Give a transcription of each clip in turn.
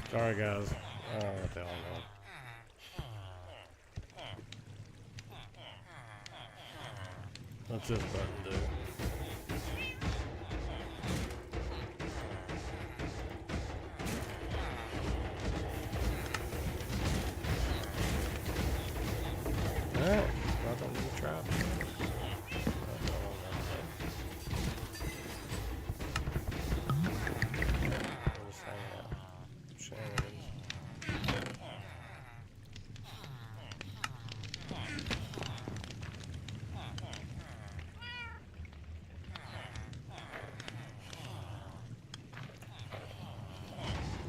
Sorry, guys. I don't know what the hell I'm doing. What's this button do? Alright, nothing to be trapped. Just hang out. Shenanigans.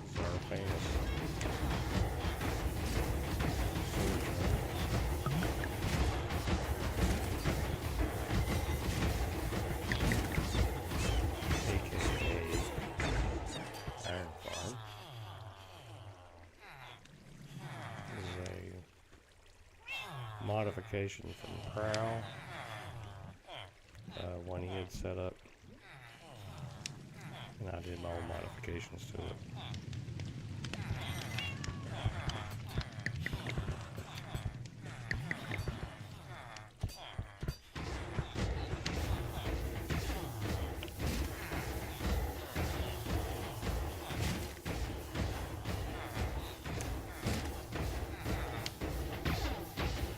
It's our famous AKA Iron Farm. This is a modification from Prowl. One he had set up. And I did my own modifications to it.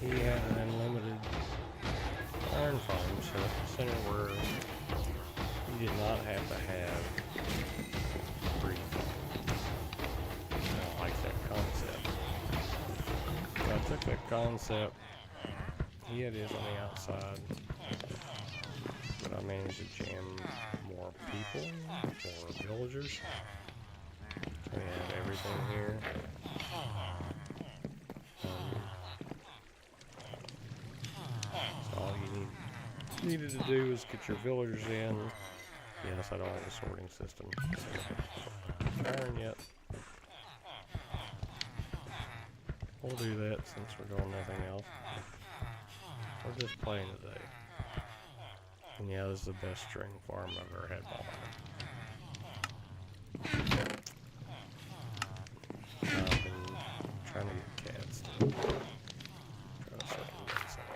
He had an unlimited iron farm set up in the center where you did not have to have free farm. I don't like that concept. So I took that concept, he had his on the outside, but I managed to jam more people, more villagers. So we have everything here. So all you needed to do is get your villagers in. Yes, I don't have a sorting system. Iron yet. We'll do that since we're doing nothing else. We're just playing today. And yeah, this is the best string farm I've ever had in my life. I've been trying to get cats to try to set them inside.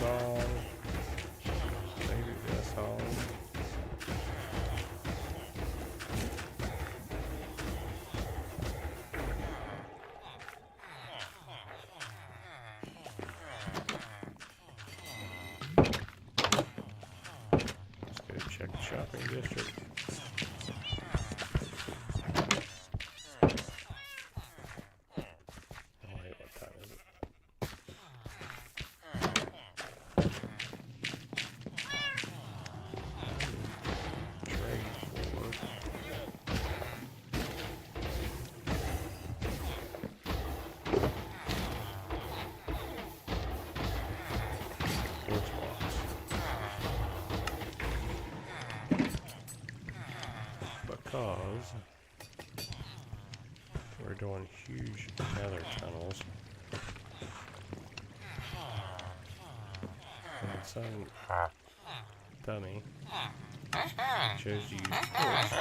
On. Maybe this home. Let's go check the shopping district. Because we're doing huge nether tunnels. And some dummy chose to use torch.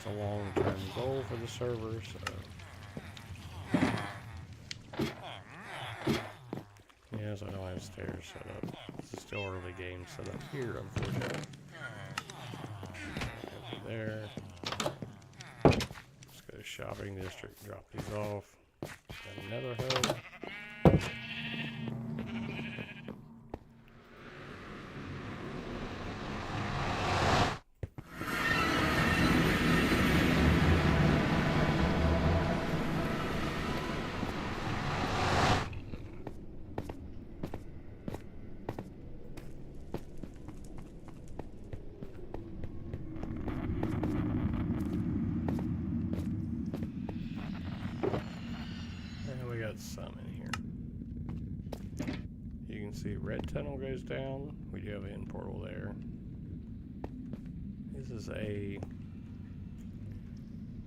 a long-term goal for the server, so yes, I don't have stairs set up. This is still early game set up here, unfortunately. Over there. Let's go to shopping district, drop these off. Got another hub. Some in here. You can see red tunnel goes down. We do have an end portal there. This is a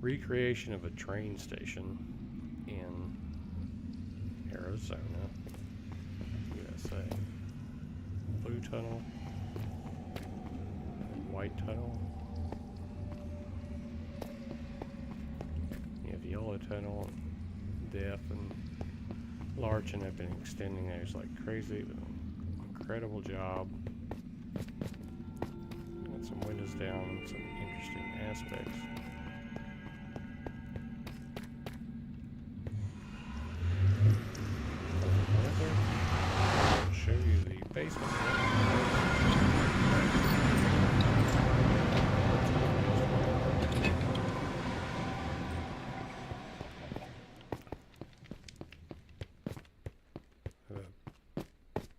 recreation of a train station in Arizona, USA. Blue tunnel, white tunnel. You have yellow tunnel, death, and large, and have been extending those like crazy. Incredible job. Got some windows down, some interesting aspects. I'll show you the basement.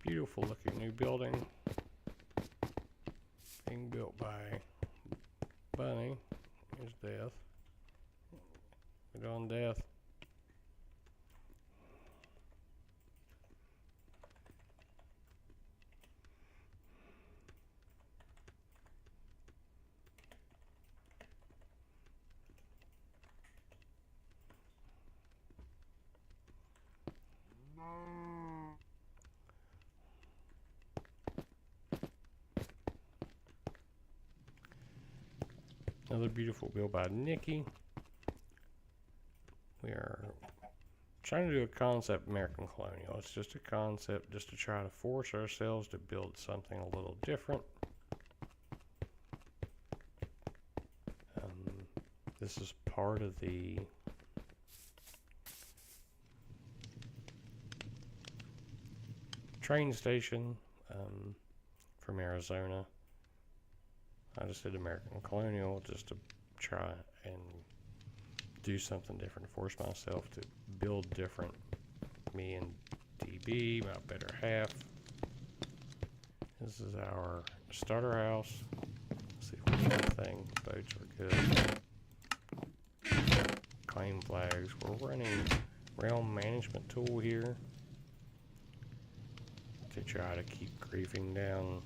Beautiful looking new building being built by Bunny. Here's Death. We're doing Death. Another beautiful build by Nikki. We are trying to do a concept American Colonial. It's just a concept just to try to force ourselves to build something a little different. This is part of the train station from Arizona. I just did American Colonial just to try and do something different, force myself to build different. Me and DB, my better half. This is our starter house. Let's see if we get anything. Boats are good. Claim flags. We're running realm management tool here to try to keep griefing down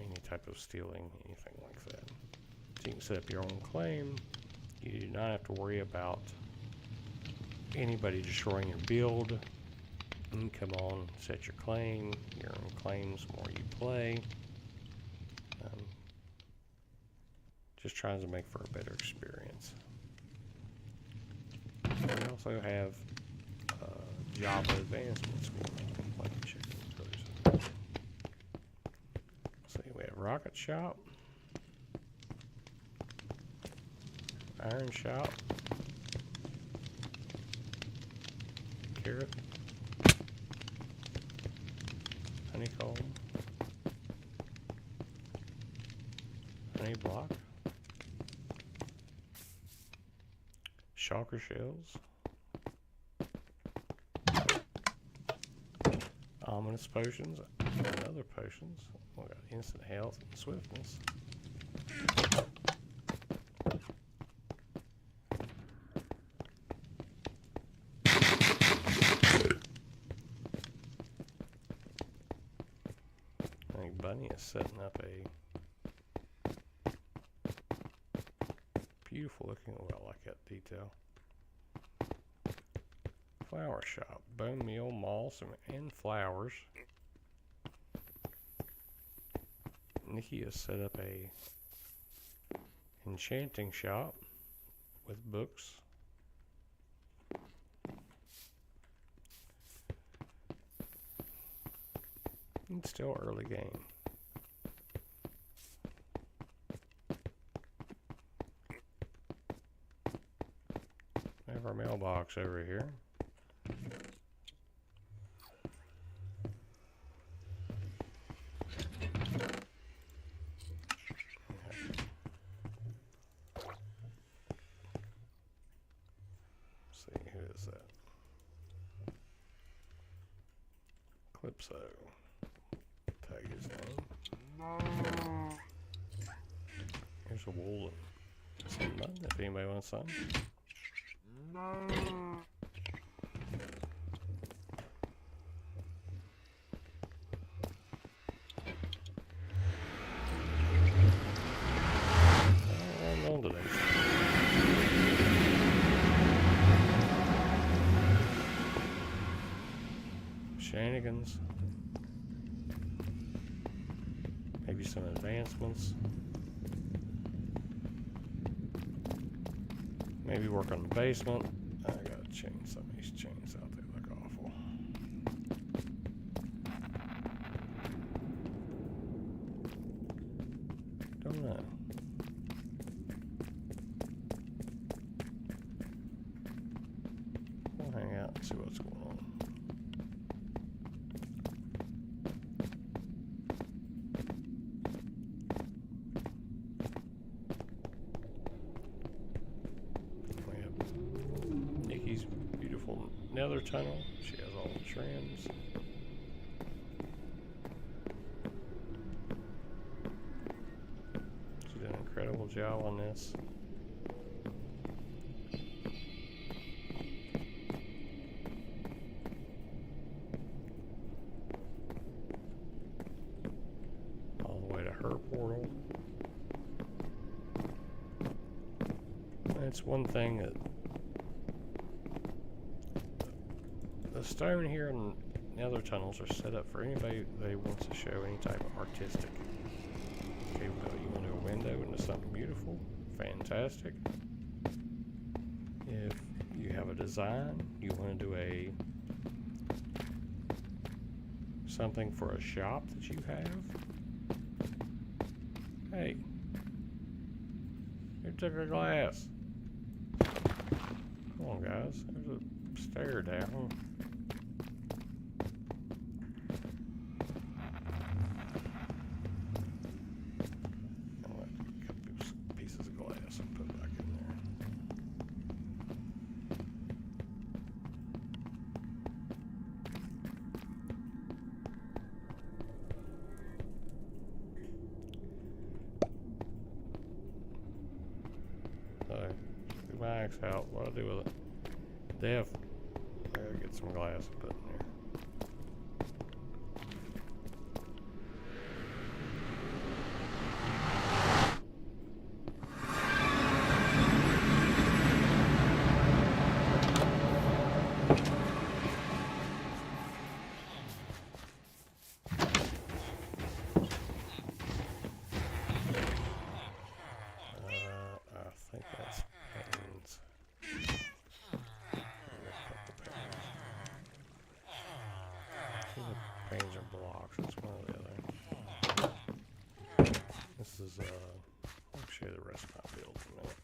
any type of stealing, anything like that. So you can set up your own claim. You do not have to worry about anybody destroying your build. You can come on, set your claim. Your own claims the more you play. Just tries to make for a better experience. We also have Java advancements going on. Let me check those. See, we have Rocket Shop, Iron Shop, Carrot, Honeycomb, Honey Block, Shulker Shells, Ominous Potions, and other potions. We got Instant Health and Swiftness. I think Bunny is setting up a beautiful looking, oh, I like that detail. Flower shop, bone meal, moss, and flowers. Nikki has set up a enchanting shop, with books. It's still early game. We have our mailbox over here. See, who is that? Calypso. Tag his name. Here's a wool and some mud if anybody wants some. On today. Shenanigans. Maybe some advancements. Maybe work on the basement. I gotta change some of these chains out. They look awful. Don't know. We'll hang out and see what's going on. Nether tunnel. She has all the trims. She did an incredible job on this. All the way to her portal. That's one thing that the stone here in the other tunnels are set up for anybody that wants to show any type of artistic capability. You want to do a window into something beautiful, fantastic. If you have a design, you want to do something for a shop that you have. Hey, who took our glass? Come on, guys. There's a stair down. Max out. What do I do with it? Def. I gotta get some glass and put in there. I think that's panes. Panes are blocks. It's one or the other. This is I'll show you the rest of my build in a minute.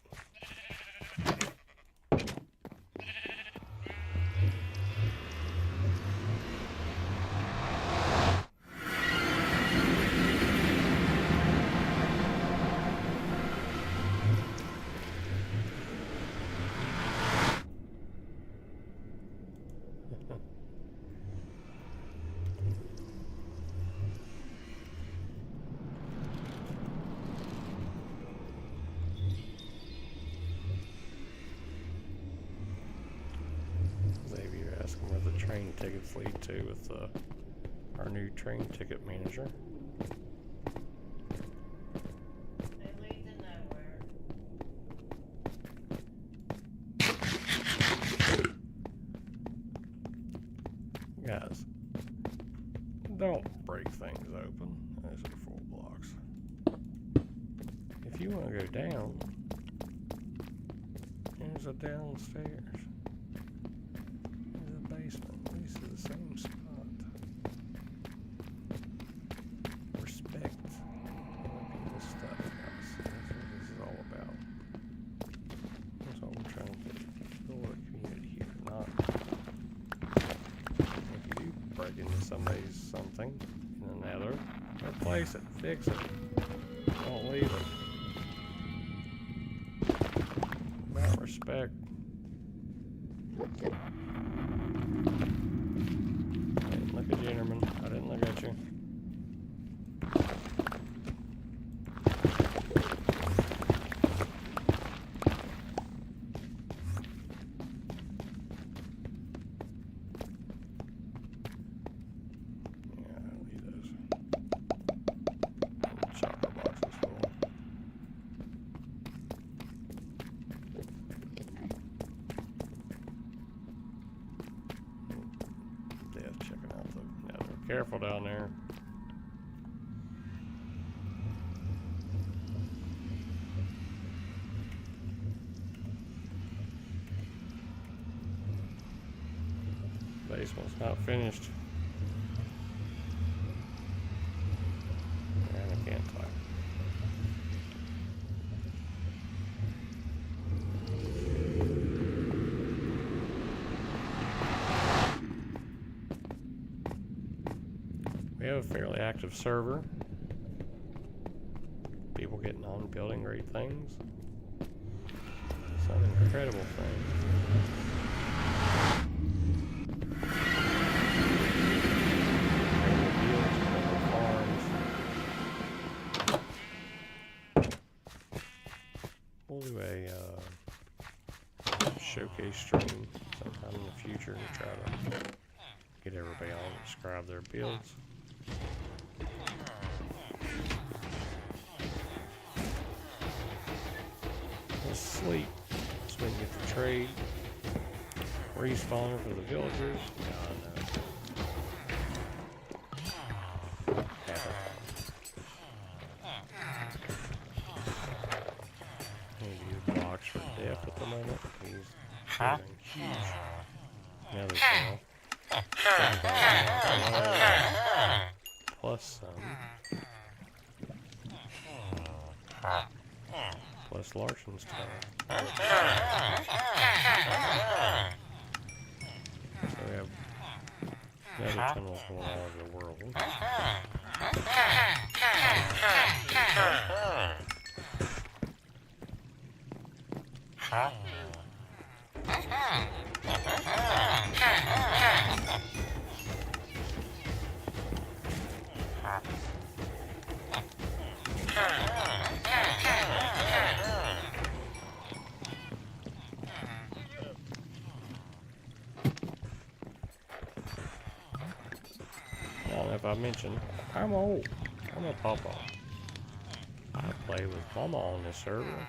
Asking where the train tickets lead to with our new train ticket manager. They lead to nowhere. Guys, don't break things open. Those are full blocks. If you want to go down, There's a downstairs. There's a basement. This is the same spot. Respect other people's stuff, guys. That's what this is all about. That's what we're trying to do. Build a community here, not if you do break into somebody's something in another, replace it, fix it. Don't leave it. About respect. I didn't look at you, Interman. I didn't look at you. Yeah, I'll leave those. Chocolate boxes full. Death checking out the nether. Careful down there. Basement's not finished. And I can't type. We have a fairly active server. People getting on, building great things. Some incredible things. We'll do a showcase stream sometime in the future to try to get everybody on and describe their builds. Let's sleep so we can get the trade respawner for the villagers. Blocks for depth at the moment. He's building huge nether cell. Plus some. Plus Larson's tower. So we have nether tunnels going all over the world. I don't know if I mentioned, I'm old. I'm a papa. I play with mama on this server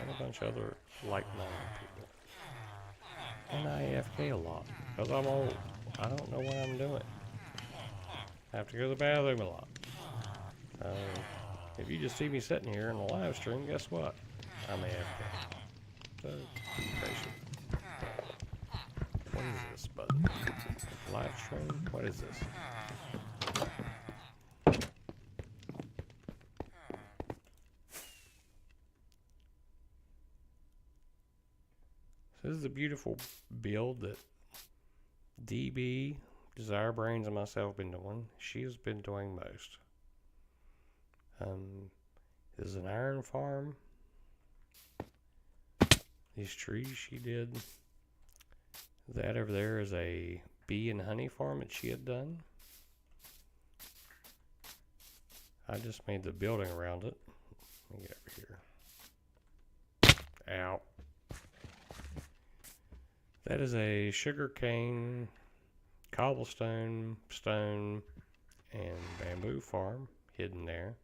and a bunch of other like-minded people. And I AFK a lot because I'm old. I don't know what I'm doing. I have to go to the bathroom a lot. If you just see me sitting here in the live stream, guess what? I'm AFK. So, be patient. What is this button? Live stream? What is this? This is a beautiful build that DB, Desire Brains, and myself have been doing. She has been doing most. This is an iron farm. These trees she did. That over there is a bee and honey farm that she had done. I just made the building around it. Let me get over here. Ow. That is a sugarcane, cobblestone, stone, and bamboo farm hidden there.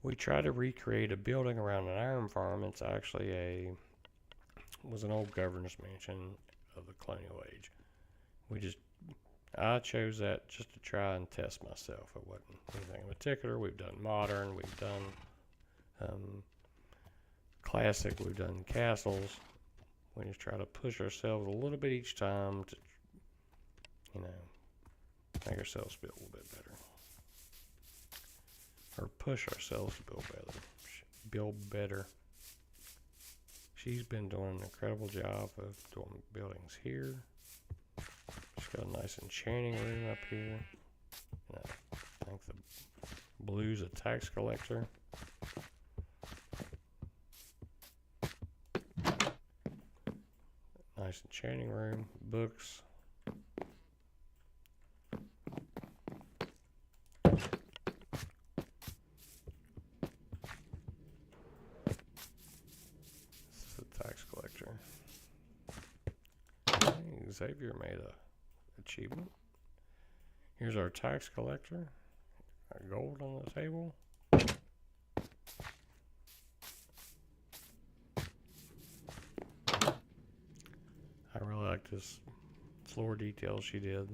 We tried to recreate a building around an iron farm. It's actually was an old governor's mansion of the colonial age. I chose that just to try and test myself. It wasn't anything in particular. We've done modern, we've done classic. We've done castles. We just try to push ourselves a little bit each time to, make ourselves feel a little bit better. Or push ourselves to build better. Build better. She's been doing an incredible job of doing buildings here. She's got a nice enchanting room up here. And I think the blue's a tax collector. Nice enchanting room, books. This is a tax collector. Xavier made a achievement. Here's our tax collector. Our gold on the table. I really like this floor detail she did.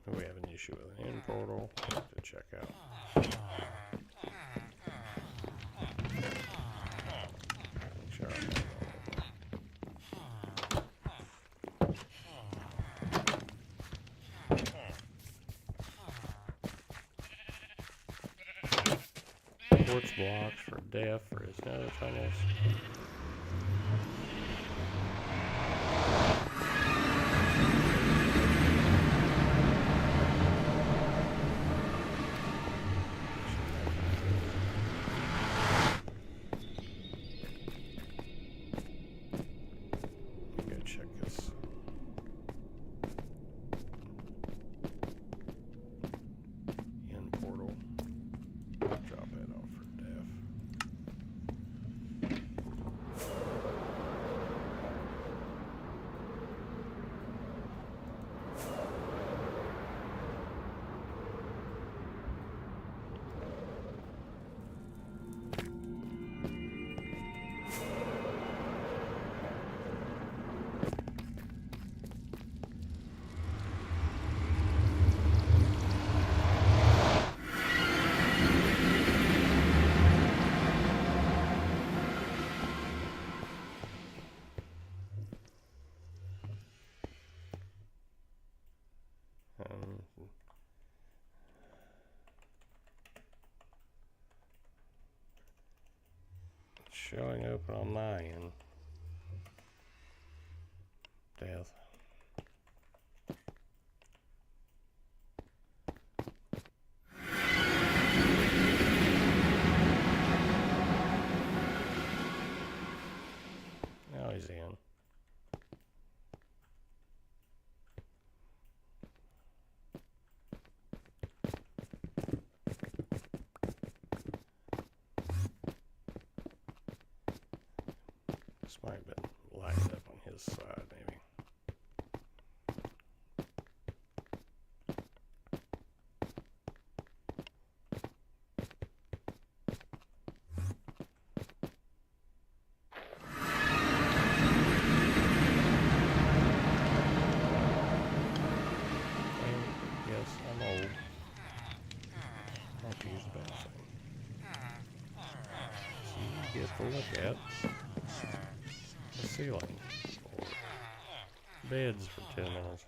We have an issue with an end portal to check out. Make sure I have that. Quartz blocks for death for his nether tunnels. Go check this. End portal. Drop that off for death. Showing open on my end. Death. Now he's in. This might have been lighted up on his side, maybe. And yes, I'm old. I have to use the bathroom. So you get to look at the ceiling or beds for 10 minutes.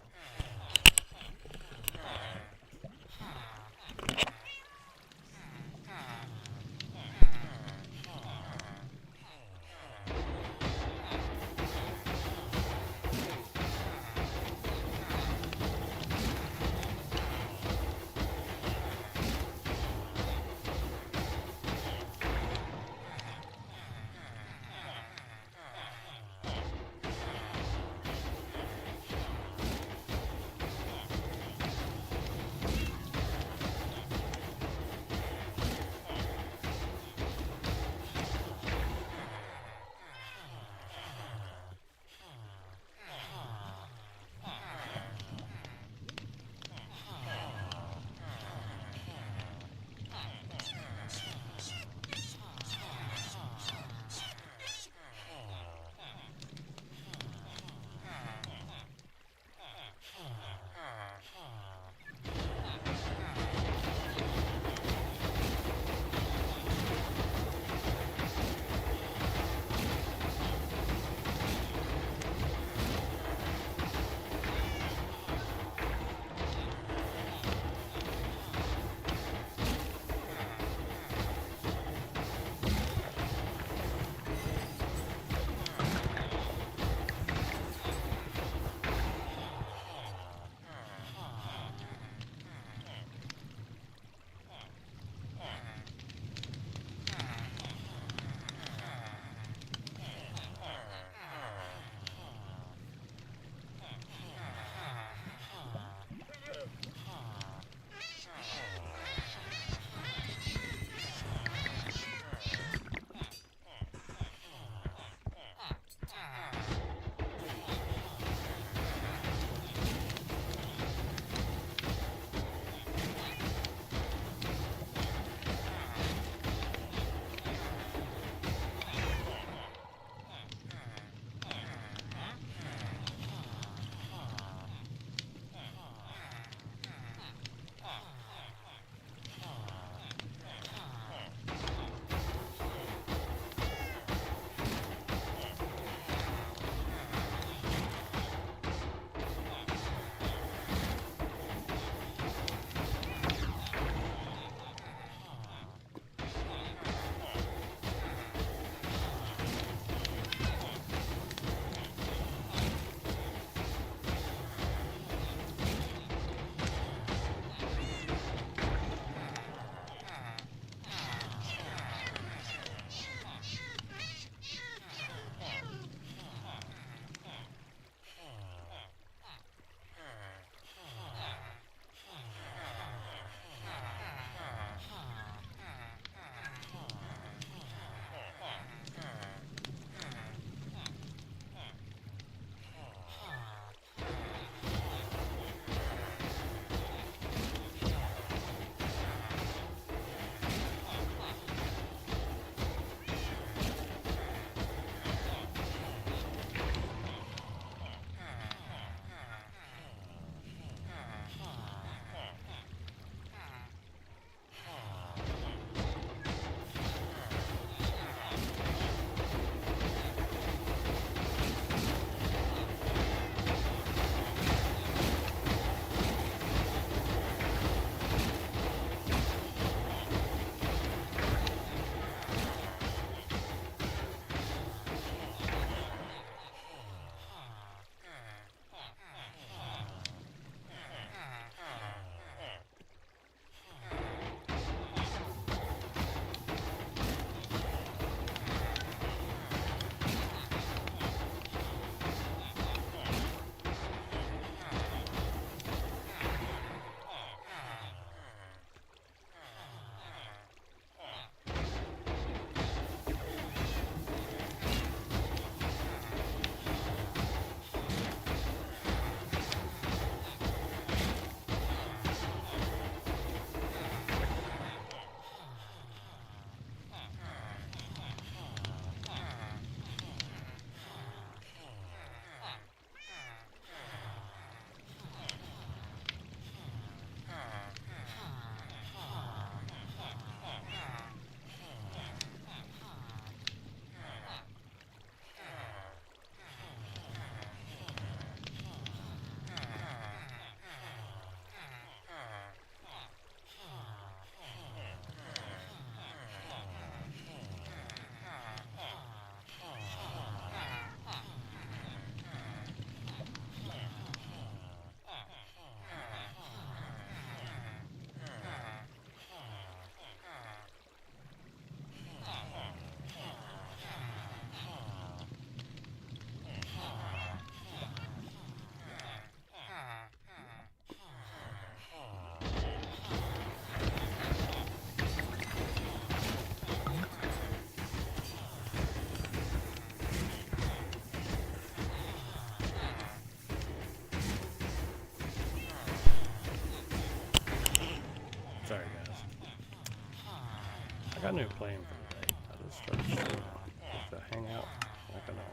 got a new plan for the day. I just started streaming just to hang out like I know.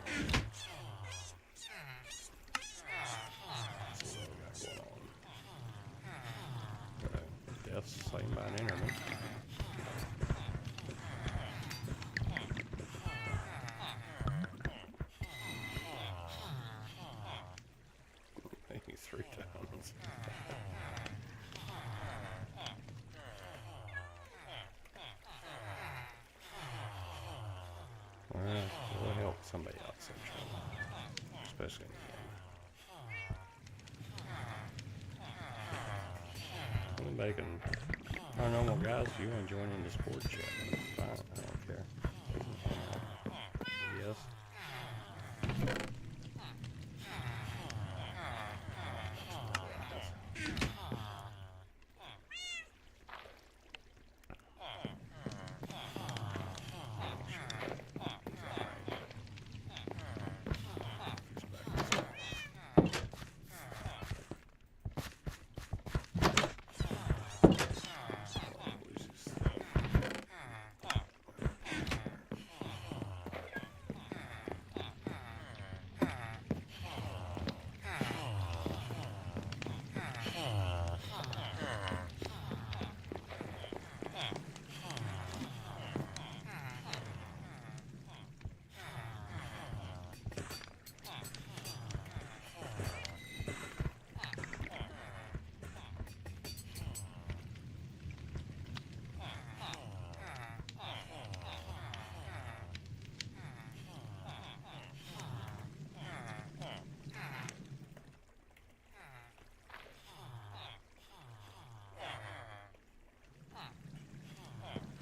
Let's see what we got going on. Got a death slain by an enemy. Maybe 3 times. It'll help somebody else in trouble, especially in the game. Anybody can, paranormal guys, if you want to join in the sport chat, fine, I don't care. Yes.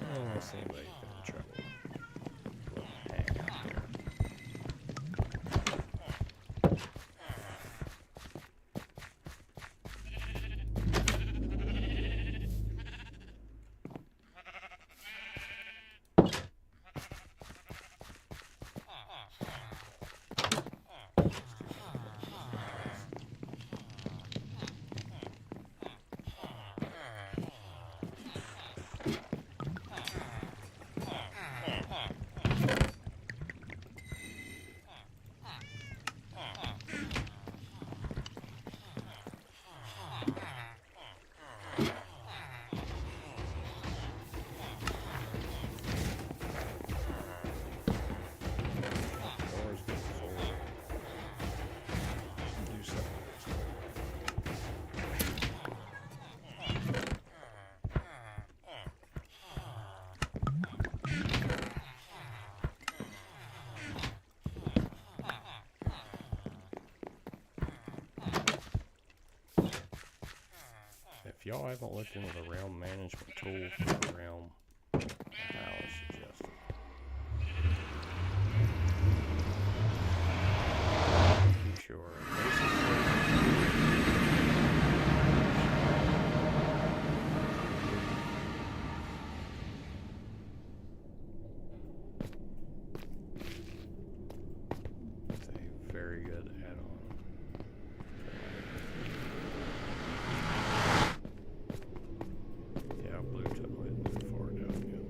I don't want to see anybody get in trouble. We'll hang out there. If y'all haven't looked into the realm management tool for the realm, I highly suggest it. Keeps your it's a very good add-on. Yeah, blue took it before down yet.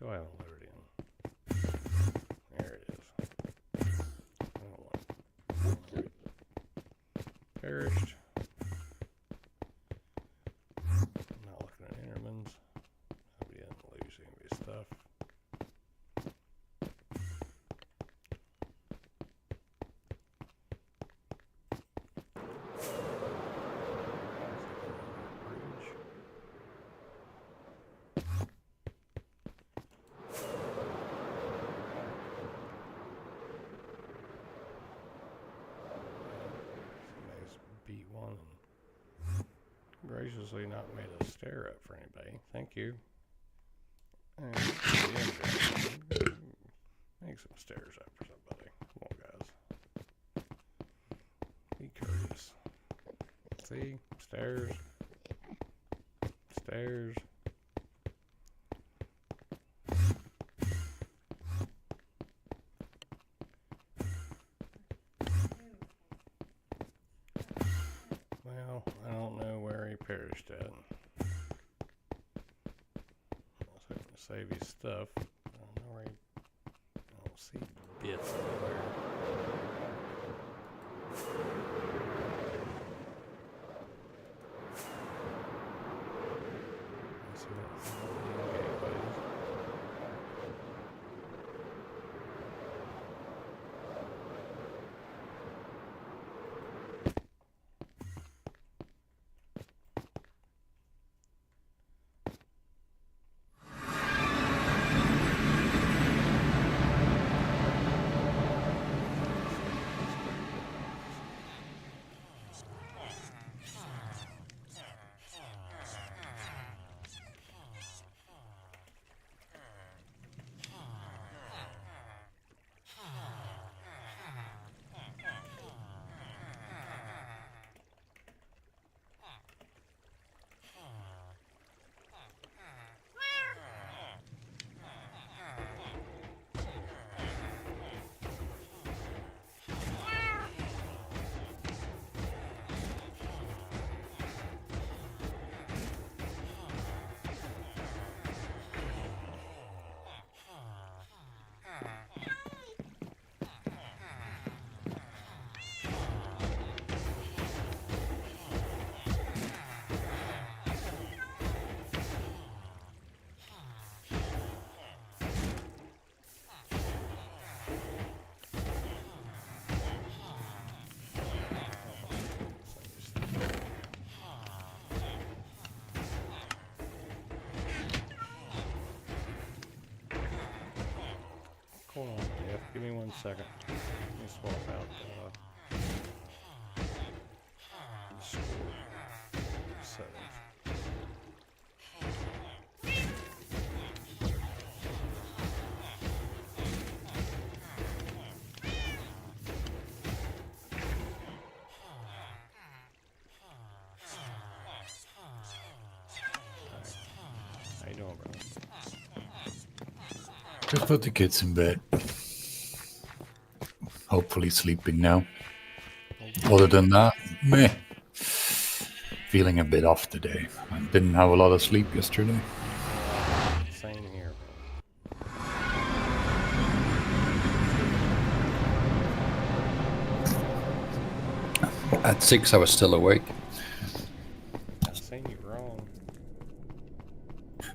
Still haven't loaded in. There it is. I don't want it. Perished. I'm not looking at Intermans. Hope he didn't lose any of his stuff. Somebody's beat one and graciously not made a stair up for anybody. Thank you. And make some stairs up for somebody. Come on, guys. Be courteous. See? Stairs. Stairs. Well, I don't know where he perished at. I was hoping to save his stuff. I don't know where he... I don't see bits anywhere. Let's see what gateways. Hold on, Jeff. Give me 1 second. Let me swap out the score settings. How you doing, brother? Just put the kids in bed. Hopefully sleeping now. Other than that, meh. Feeling a bit off today. I didn't have a lot of sleep yesterday. Same here. At 6 I was still awake. I've seen you wrong.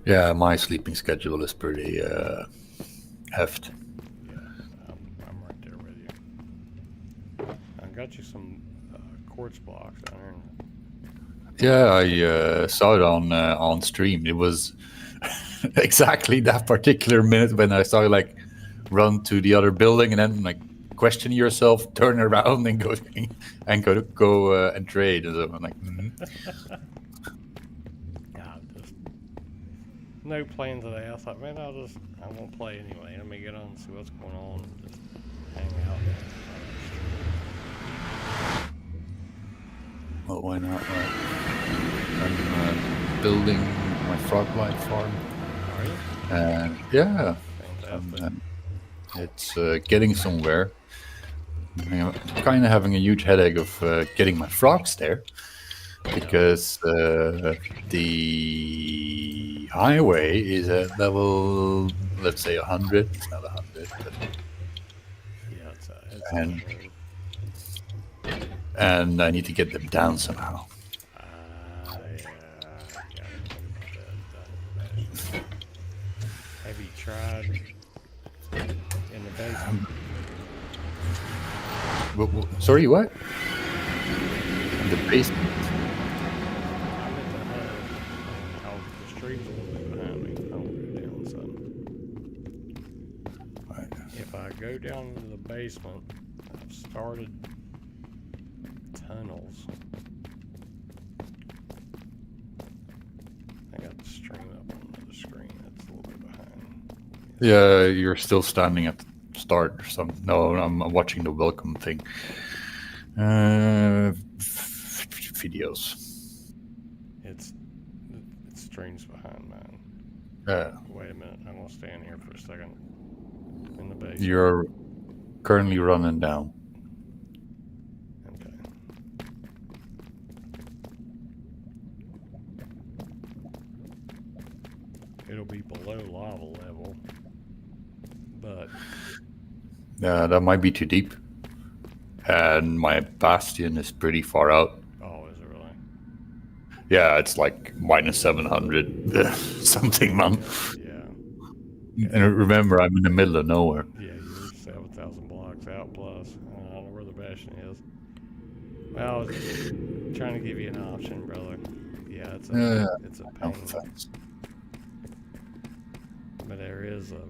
Yeah, my sleeping schedule is pretty heft. Yeah, I'm right there with you. I got you some quartz blocks down here. Yeah, I saw it on stream. It was exactly that particular minute when I saw you like run to the other building and then like question yourself, turn around and go and trade. And so I'm like, Just no plan today. I thought, man, I won't play anyway. Let me get on and see what's going on and just hang out. well, why not? I'm building my frog light farm. Are you? And yeah, Fantastic. it's getting somewhere. I'm kind of having a huge headache of getting my frogs there because the highway is at level let's say 100. It's not 100, but Yeah, it's and 100. and I need to get them down somehow. Yeah, gotta think about that. Sebastian. Have you tried in the basement? Sorry, what? The basement. I'm at the hub. Oh, the stream's a little bit behind me. I don't go down some. Right. If I go down into the basement, I've started tunnels. I got the stream up on another screen. It's a little bit behind. Yeah, you're still standing at the start or something. No, I'm watching the welcome thing. Videos. It streams behind mine. Wait a minute. I'm gonna stand here for a second. In the basement. You're currently running down. Okay. It'll be below lava level, but Yeah, that might be too deep. And my bastion is pretty far out. oh, is it really? Yeah, it's like minus 700 something, man. Yeah. And remember, I'm in the middle of nowhere. Yeah, you're 7,000 blocks out plus. I don't know where the bastion is. Well, I was trying to give you an option, brother. Yeah, it's a No pain. offense. But there is a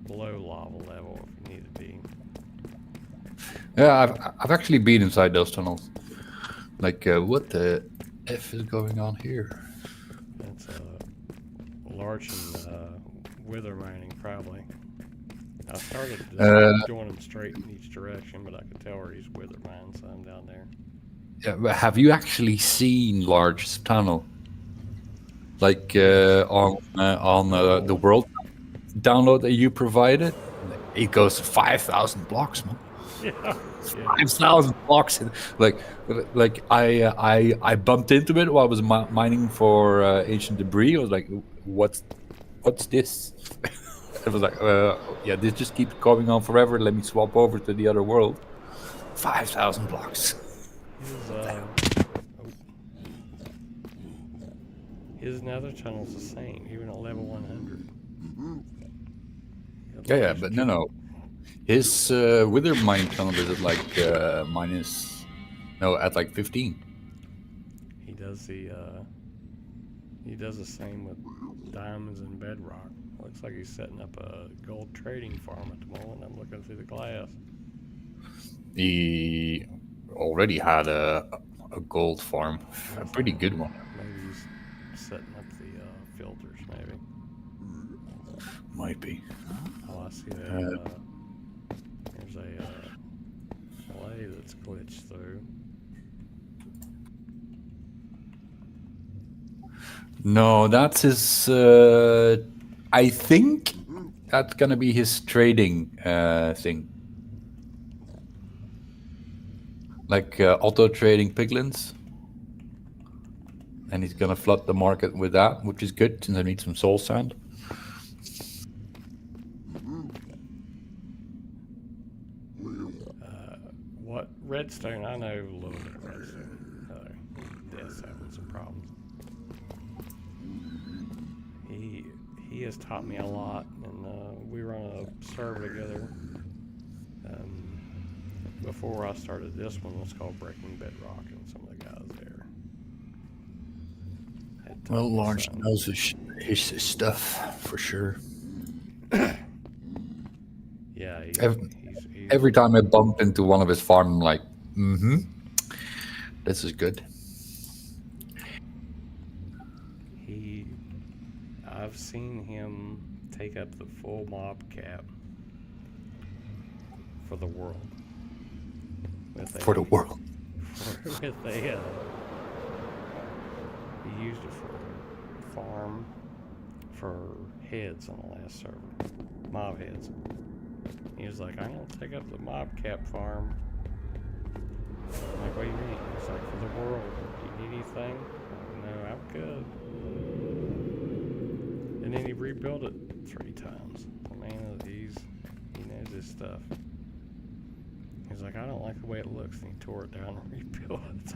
below lava level if you need to be. Yeah, I've actually been inside those tunnels. Like, what the F is going on here? It's Larch and wither mining, probably. I started doing them straight in each direction, but I could tell where he's wither mining some down there. Yeah, but have you actually seen Large's tunnel? Like on the world download that you provided, it goes to 5,000 blocks, man. Yeah. 5,000 blocks. Like I bumped into it while I was mining for ancient debris. I was like, what's this? I was like, yeah, this just keeps going on forever. Let me swap over to the other world. 5,000 blocks. His nether tunnel's the same, even at level 100. Yeah, but no. His wither mine tunnel is at like at like 15. He does the same with diamonds and bedrock. Looks like he's setting up a gold trading farm at the moment. I'm looking through the glass. He already had a gold farm, a pretty good one. Maybe he's setting up the filters, maybe. Might be. Oh, I see that. There's a LA that's glitched through. No, that's his. I think that's gonna be his trading thing, like auto trading piglins, and he's gonna flood the market with that, which is good since I need some soul sand. What redstone? I know a little bit of redstone. Death's having some problems. He has taught me a lot, and we were on a server together. Before I started this one, was called Breaking Bedrock, and some of the guys there. Well, Lawrence knows his stuff for sure. Yeah, Every time I bump into one of his farm, I'm like, this is good. I've seen him take up the full mob cap for the world. For the world. He used it for farm for heads on the last server, mob heads. He was like, I'm gonna take up the mob cap farm. I'm like, what do you mean? He's like, for the world. Do you need anything? Like, no, I'm good. And then he rebuilt it 3 times. I man. He knows his stuff. He's like, I don't like the way it looks, and he tore it down and rebuilt it.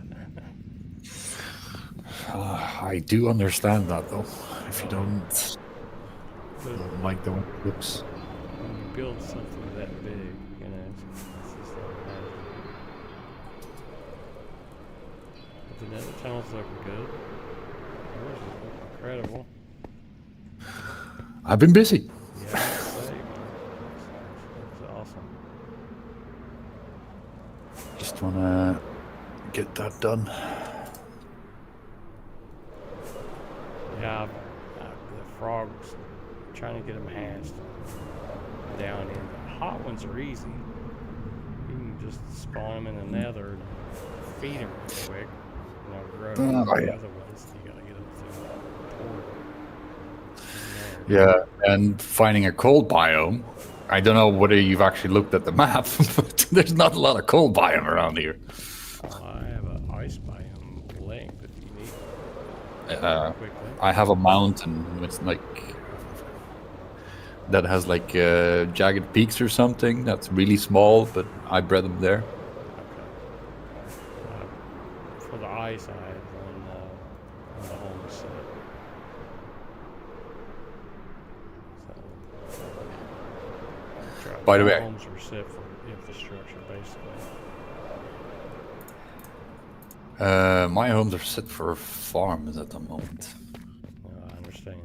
I do understand that though. If you don't like the way it looks. When you build something that big, you know, it's just like that. But the nether tunnel's looking good. Yours is looking incredible. I've been busy. Yeah, I'd say, man. Looks awesome. Just wanna get that done. Yeah, the frogs, trying to get them hatched down in. The hot ones are easy. You can just spawn them in the nether and feed them real quick. And they'll grow. Oh, The yeah. other ones, you gotta get them through the portal. Yeah, and finding a cold biome. I don't know whether you've actually looked at the map, but there's not a lot of cold biome around here. I have an ice biome link if you need it quickly. I have a mountain with like that has like jagged peaks or something. That's really small, but I bred them there. Okay. For the ice, I had one on the home set. So, By the way, homes are set for infrastructure, basically. my homes are set for farms at the moment. I understand.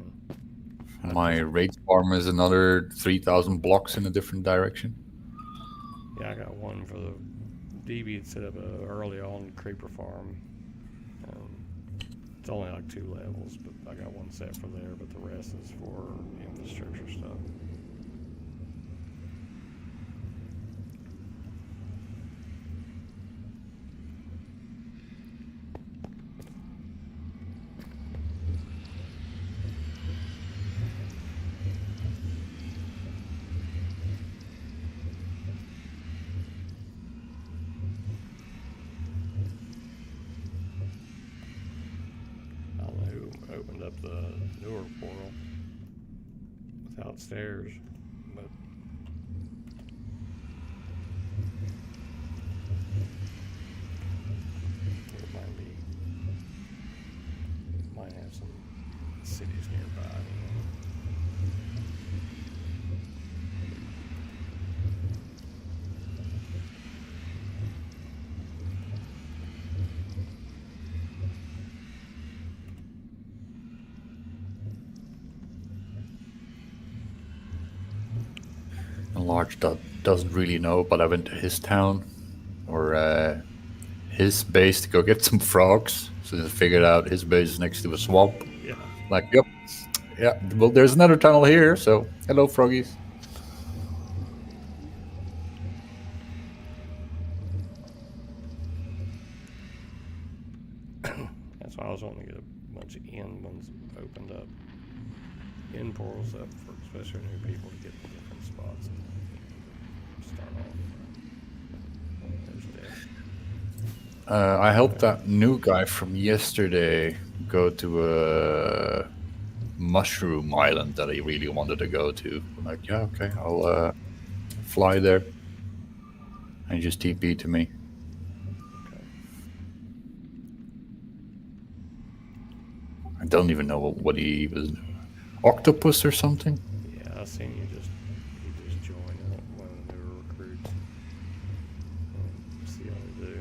My raid farm is another 3,000 blocks in a different direction. Yeah, I got one for the DB had set up early on creeper farm. It's only like 2 levels, but I got one set for there, but the rest is for infrastructure stuff. I don't know who opened up the newer portal without stairs, but it might have some cities nearby. And Large doesn't really know, but I went to his town or his base to go get some frogs. So I figured out his base is next to a swamp. Yeah. Like, yep, yeah. Well, there's another tunnel here. So hello, froggies. That's why I was wanting to get a bunch of end ones opened up, end portals up for especially new people to get to different spots and start off. There's death. I helped that new guy from yesterday go to a mushroom island that he really wanted to go to. I'm like, yeah, okay, I'll fly there. And he just TP to me. Okay. I don't even know what he was. Octopus or something? Yeah, I seen you just join one of the newer recruits. See how they do.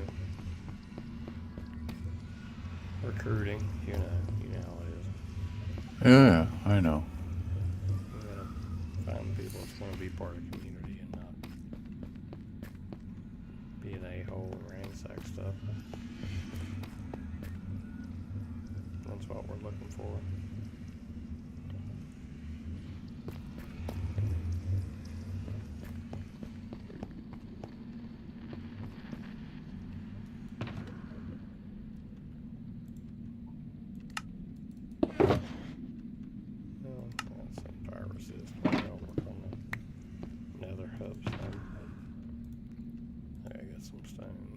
Recruiting, you know how it is. Yeah, I know. You gotta find people that's going to be part of the community and not be an a-hole and ransack stuff. That's what we're looking for. Oh, that's some viruses. I'll work on the nether hub some. There, I got some stone.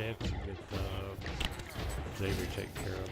That you get Xavier take care of.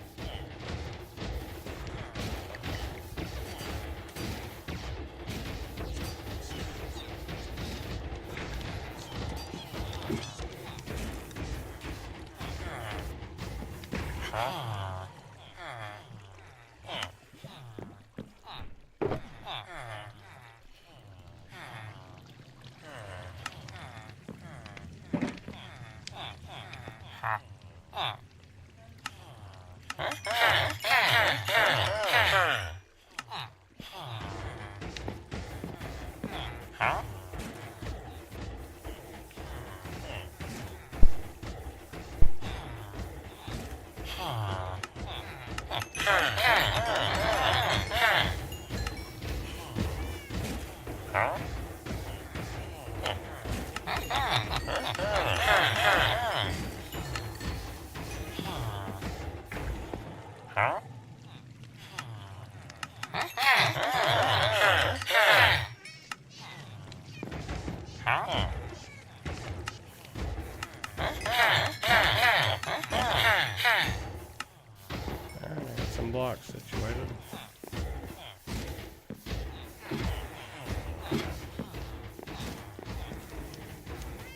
Alright, I got some blocks situated.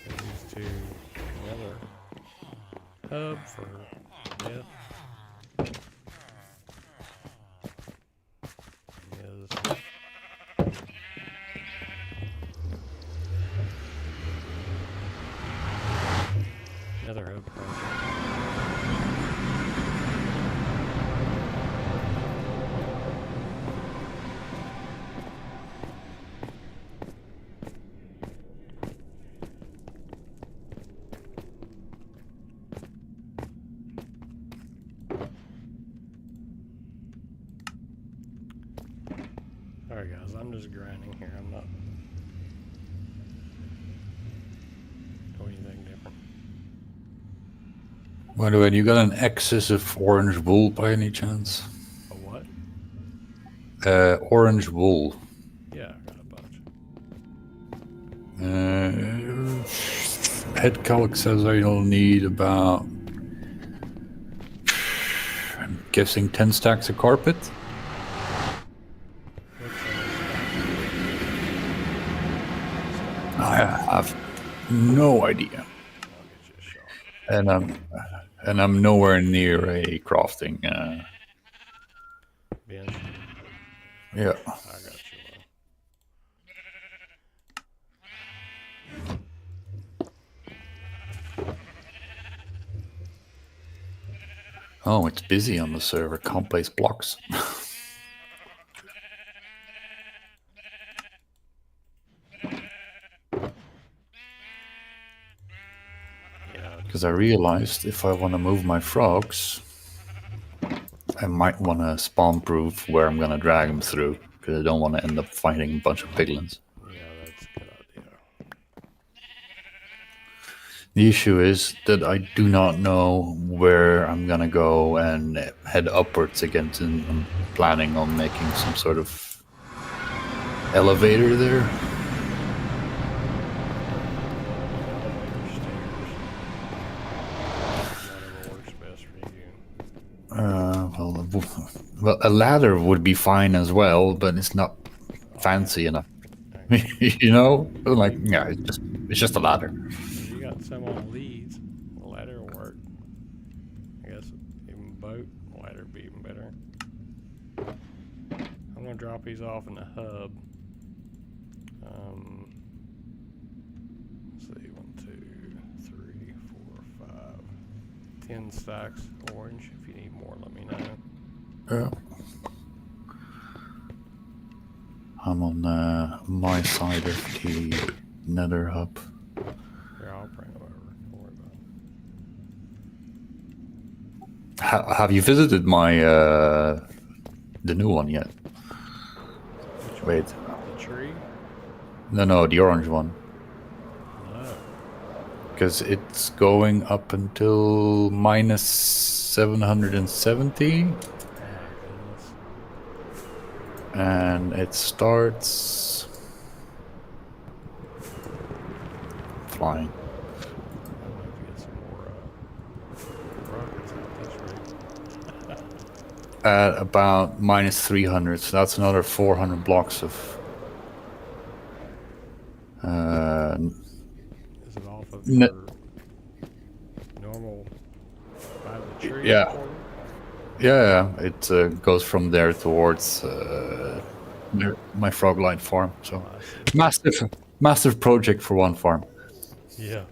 Get these to another hub for death. Is another hub project. Alright guys, I'm just grinding here. I'm not doing anything different. By the way, you got an excess of orange wool by any chance? A what? Orange wool. Yeah, I got a bunch. Head calc says I'll need about, I'm guessing 10 stacks of carpet. I have no idea, I'll get you a shot. and I'm nowhere near a crafting. Bench. Yeah. I got you one. Oh, it's busy on the server. Can't place blocks. Yeah, Because I realized if I want to move my frogs, I might want to spawn proof where I'm going to drag them through. Because I don't want to end up fighting a bunch of piglins. yeah, that's a good idea. The issue is that I do not know where I'm going to go and head upwards again. And I'm planning on making some sort of elevator there. Whatever works best for you. Well, a ladder would be fine as well, but it's not fancy enough. You know, like yeah, it's just a ladder. You got some on leads. The ladder will work. I guess even boat ladder would be even better. I'm gonna drop these off in the hub. Let's see, 1, 2, 3, 4, 5, 10 stacks orange. If you need more, let me know. Yeah. I'm on my side of the nether hub. Here, I'll bring it over. Don't worry about it. Have you visited my the new one yet? Wait, The tree? no, the orange one. No. Because it's going up until minus 770, Oh my goodness. and it starts flying. I don't know if you get some more at about minus 300, so that's another 400 blocks of. Is it off of N- your normal by the tree? Yeah. portal? Yeah, it goes from there towards my frogline farm. So Oh, I see. massive project for one farm. Yeah.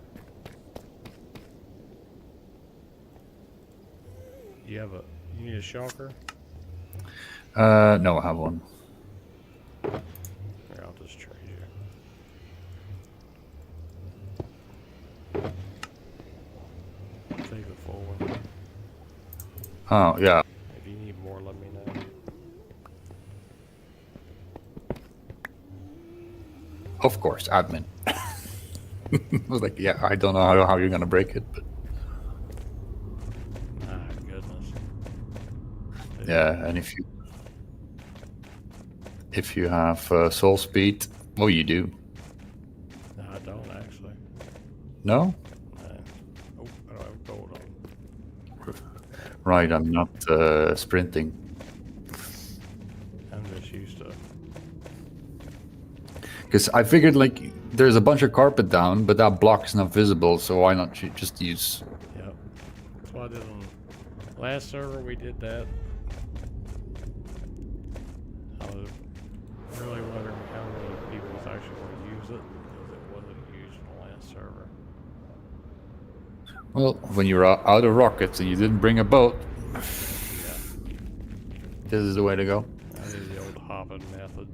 You need a shulker? No, I have one. Here, I'll just trade you. Take the full one. Oh yeah, If you need more, let me know. of course, admin. I was like, yeah, I don't know how you're gonna break it, but Ah, goodness. yeah, and if you have soul speed, oh, you do. No, I don't actually. No, No. Oh, I don't have gold on. right? I'm not sprinting. I'm just used to. Because I figured like there's a bunch of carpet down, but that block is not visible, so why not just use? Yep. That's what I did on last server. We did that. I was really wondering how many people was actually going to use it because it wasn't used on the last server. Well, when you're out of rockets and you didn't bring a boat, Yeah. this is the way to go. I did the old hopping method.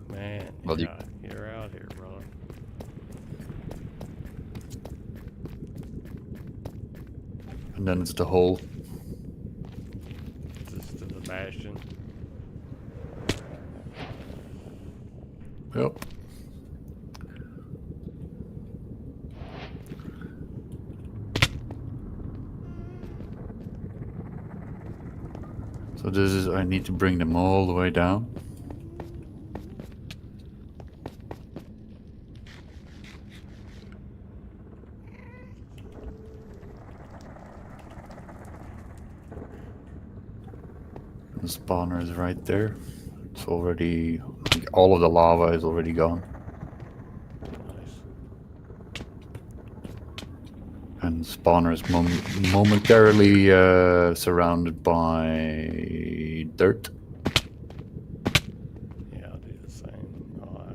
Man, Well, you're out here, brother. And then it's the whole. This is the bastion. Yep. So this is, I need to bring them all the way down. The spawner is right there. It's already, all of the lava is already gone. Nice. And spawner is momentarily surrounded by dirt. Yeah, I'll do the same. Oh,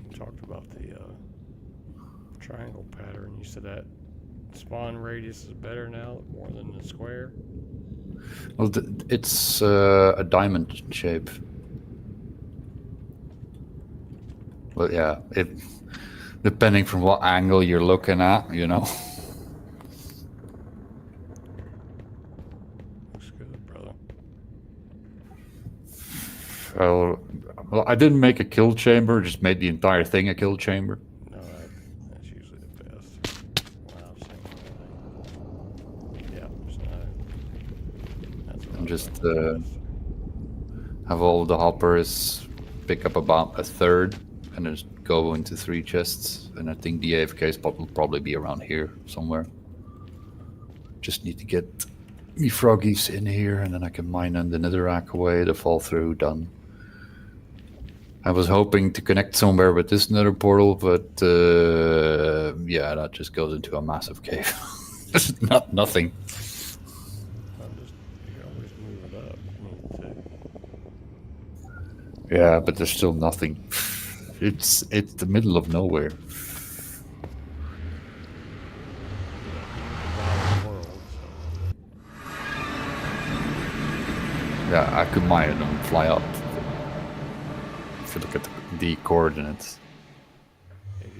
you talked about the triangle pattern. You said that spawn radius is better now, more than the square. Well, it's a diamond shape. Well, yeah, depending from what angle you're looking at, you know. Looks good, brother. Well, I didn't make a kill chamber, just made the entire thing a kill chamber. No, that's usually the best. Wow, same thing. Yeah, there's no. That's what And I just think. have all the hoppers pick up about a third and just go into 3 chests. And I think the AFK spot will probably be around here somewhere. Just need to get me froggies in here and then I can mine on the netherrack away, the fall through, done. I was hoping to connect somewhere with this nether portal, but yeah, that just goes into a massive cave. There's nothing. You can always move it up if you need to. Yeah, but there's still nothing. It's the middle of nowhere. World, so. Yeah, I could mine it and fly up. If you look at the coordinates. Maybe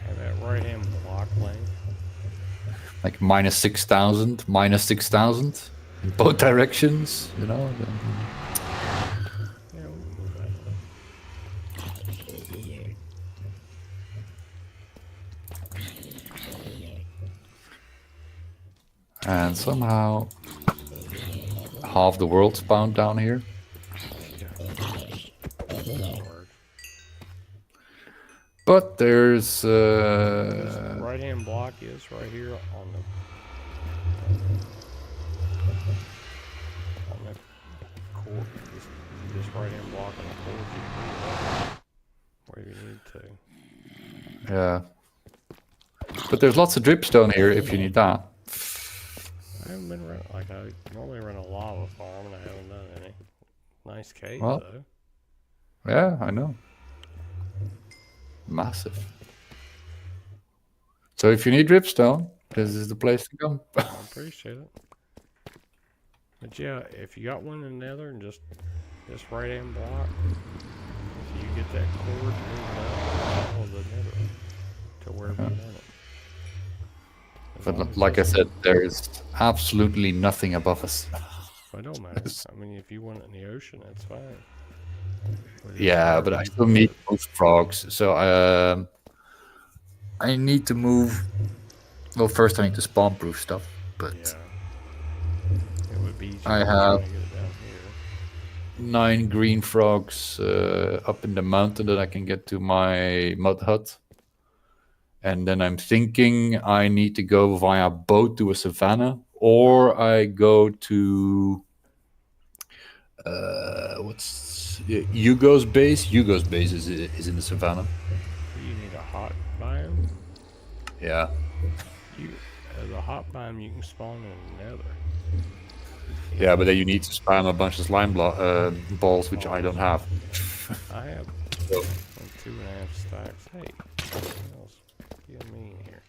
have that right hand block length. Like minus 6,000, minus 6,000 in both directions, you know? Yeah, we can move that way. And somehow half the world spawned down here. But there's This right hand block is right here on the On the cord, just right in blocking the cords, you can move it up where you need to. Yeah. But there's lots of dripstone here if you need that. I haven't been running, like I normally run a lava farm and I haven't done any. Nice cave Well, though. yeah, I know. Massive. So if you need dripstone, this is the place to come. I appreciate it. But yeah, if you got one in the nether and just right in block, if you get that cord, move it up, follow the nether to wherever you want it. But like I said, there's absolutely nothing above us. Well, it don't matter. I mean, if you want it in the ocean, that's fine. Yeah, but I still need to move frogs. So I need to move. Well, first I need to spawn-proof stuff. But yeah, it would be easier I have trying to get it down here. 9 green frogs up in the mountain that I can get to my mud hut. And then I'm thinking I need to go via boat to a savannah, or I go to what's Hugo's base. Hugo's base is in the savannah. You need a hot biome. Yeah. As a hot biome, you can spawn in the nether. Yeah, but then you need to spam a bunch of slime balls, which I don't have. I have 2.5 stacks. Hey, what else? Being mean here.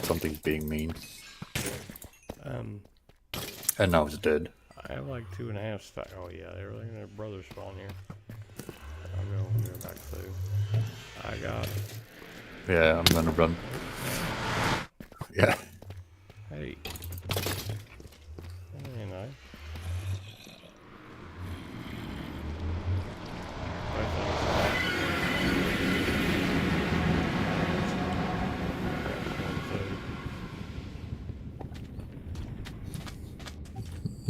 Something's being mean. Um, And now it's dead. I have like 2.5 stacks. Oh yeah, they're letting their brother spawn here. I'm going back through. I got. Yeah, I'm gonna run. Yeah. Hey. You know.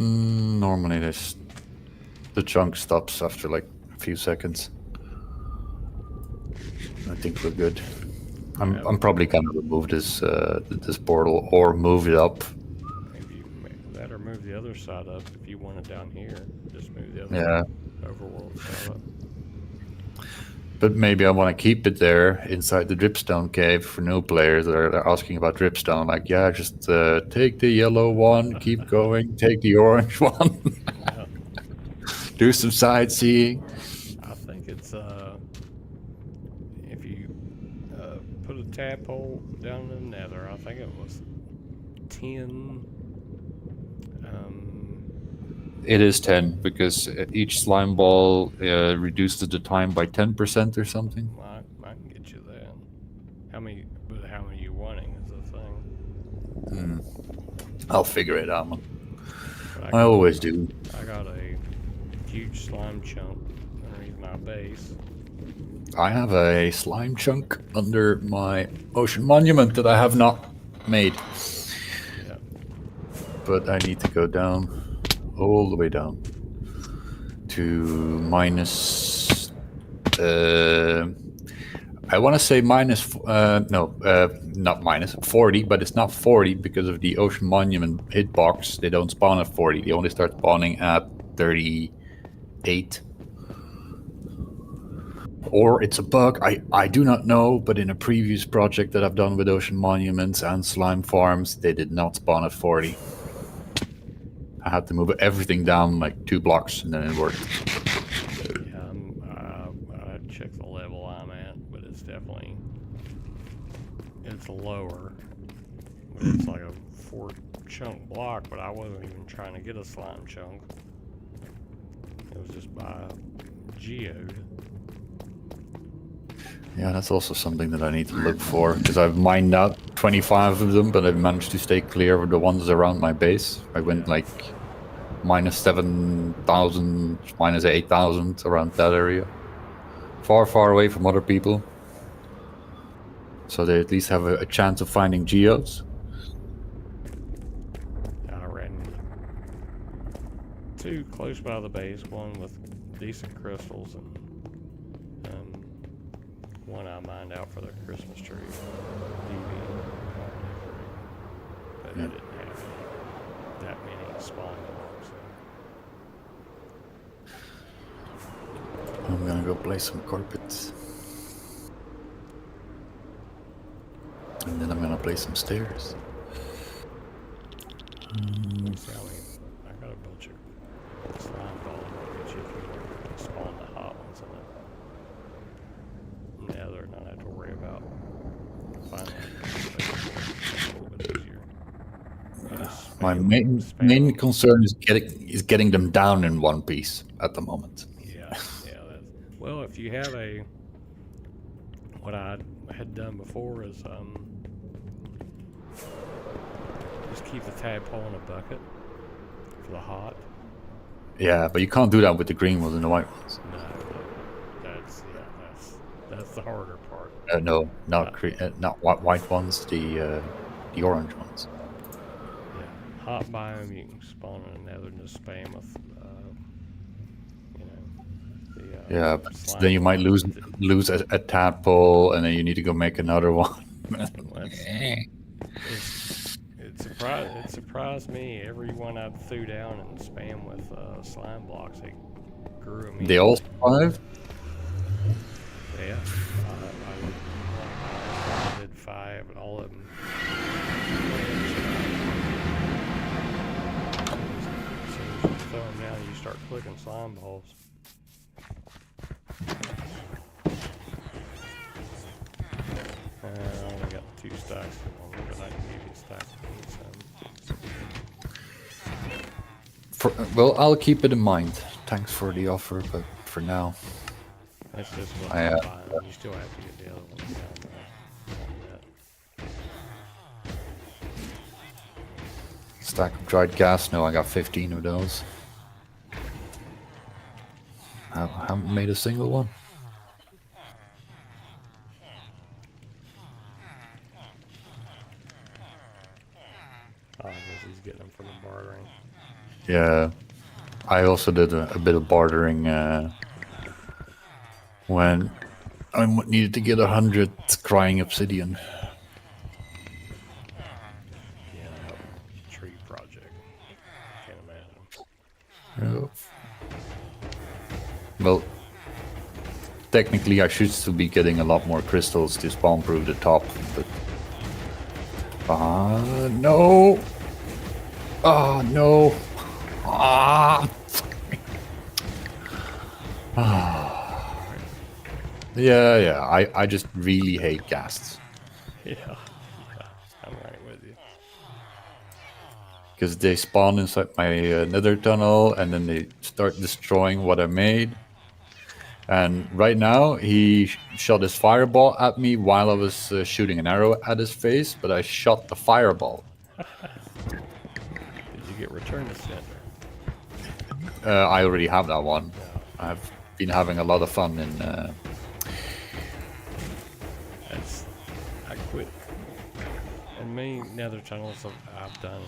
Normally the chunk stops after like a few seconds. I think we're good. I'm probably gonna remove this this portal or move it up. Maybe you can make that or move the other side up if you want it down here. Just move the other overworld side up. But maybe I want to keep it there inside the dripstone cave for new players that are asking about dripstone. Like, yeah, just take the yellow one, keep going, take the orange one, do some sightseeing. I think it's if you put a tadpole down in the nether, I think it was 10. It is 10 because each slime ball reduces the time by 10% or something. I can get you that. How many you wanting is the thing. I'll figure it out, man. I always do. I got a huge slime chunk underneath my base. I have a slime chunk under my ocean monument that I have not made. Yeah. But I need to go down, all the way down to minus. I want to say minus. Not minus 40, but it's not 40 because of the ocean monument hitbox. They don't spawn at 40. They only start spawning at 38. Or it's a bug, I do not know, but in a previous project that I've done with ocean monuments and slime farms, they did not spawn at 40. I had to move everything down like 2 blocks and then it worked. Yeah, I checked the level I'm at, but it's definitely, it's lower. But it's like a 4 chunk block, but I wasn't even trying to get a slime chunk. It was just by geode. Yeah, that's also something that I need to look for, because I've mined out 25 of them, but I've managed to stay clear of the ones around my base. I went like minus 7,000, minus 8,000 around that area. Far, far away from other people. So they at least have a chance of finding geodes. I ran 2 close by the base, one with decent crystals and one I mined out for the Christmas tree. but I didn't have that many spawning logs. I'm gonna go play some carpets. And then I'm gonna play some stairs. See how many, I got a bunch of slime balls I'll get you if you spawn the hot ones in the nether, and not have to worry about finding a little bit easier. My main concern is getting them down in one piece at the moment. Yeah, that's, well, if you have what I had done before is just keep the tadpole in a bucket for the hot. Yeah, but you can't do that with the green ones and the white ones. No, that's the harder part. No, not white ones. The orange ones. Yeah, hot biome you can spawn in another and just spam with, the Yeah, but slime then you might blocks. lose a tadpole, and then you need to go make another one. It surprised me. Everyone I threw down and spam with slime blocks, they grew immediately. They all survived? Yeah, I did 5, and all of them. As soon as you throw them down, you start clicking slime balls. I only got 2 stacks, but I can give you a stack of some. Well, I'll keep it in mind. Thanks for the offer, but for now, That's just what I'm buying. You still have to get the other ones down there. stack of dried gas. No, I got 15 of those. I haven't made a single one. I guess he's getting them from the bartering. Yeah, I also did a bit of bartering when I needed to get 100 crying obsidian. Yeah, tree project. Can't imagine. Yeah. Well, technically I should still be getting a lot more crystals to spawn proof the top, but no. Oh no. Yeah, I just really hate ghasts. Yeah, I'm right with you. Because they spawn inside my nether tunnel and then they start destroying what I made. And right now, he shot his fireball at me while I was shooting an arrow at his face, but I shot the fireball. Did you get return to sender? I already have that one. I've been having a lot of fun in... I quit. And many nether tunnels I've done,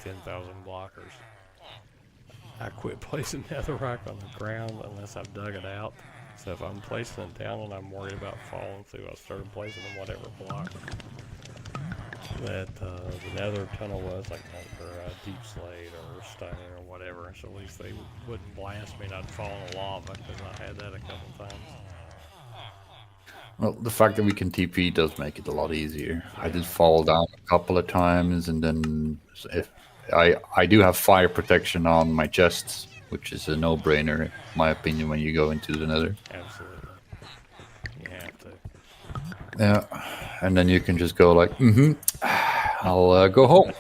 10,000 blockers. I quit placing netherrack on the ground unless I've dug it out. So if I'm placing it down and I'm worried about falling through, I started placing them whatever block that the nether tunnel was, like for deep slate or stone or whatever. So at least they wouldn't blast me and I'd fall in the lava, because I had that a couple times. Well, the fact that we can TP does make it a lot easier. I did fall down a couple of times, and then if I do have fire protection on my chests, which is a no-brainer, in my opinion, when you go into the nether. Absolutely. You have to. Yeah, and then you can just go like, I'll go home.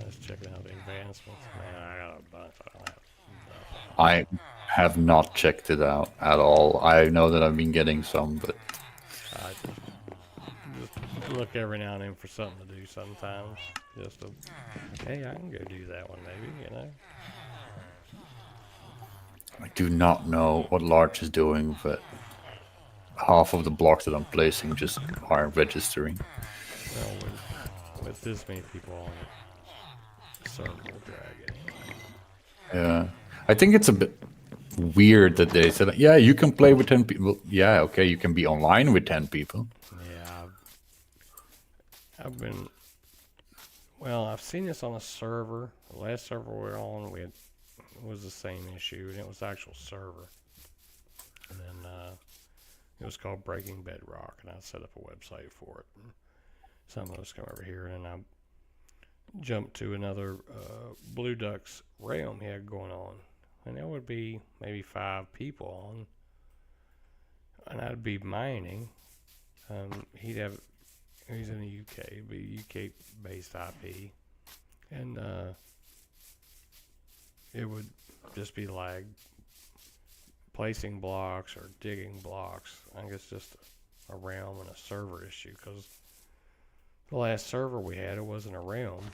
Let's check out the advancements. Man, I got a bunch. I don't have nothing. I have not checked it out at all. I know that I've been getting some, but I just look every now and then for something to do sometimes. Just to, hey, I can go do that one maybe, I do not know what Larch is doing, but half of the blocks that I'm placing just aren't registering. Well, with this many people on it, circle drag anyway. Yeah, I think it's a bit weird that they said, yeah, you can play with 10 people. Yeah, okay, you can be online with 10 people. Yeah, I've been. Well, I've seen this on a server. The last server we were on, it was the same issue, and it was the actual server. And then it was called Breaking Bedrock, and I set up a website for it. And some of us come over here, and I jumped to another Blue Ducks realm he had going on, and there would be maybe 5 people on, and I'd be mining. He's in the UK, it'd be UK based IP, and it would just be like placing blocks or digging blocks. I think it's just a realm and a server issue, because the last server we had, it wasn't a realm.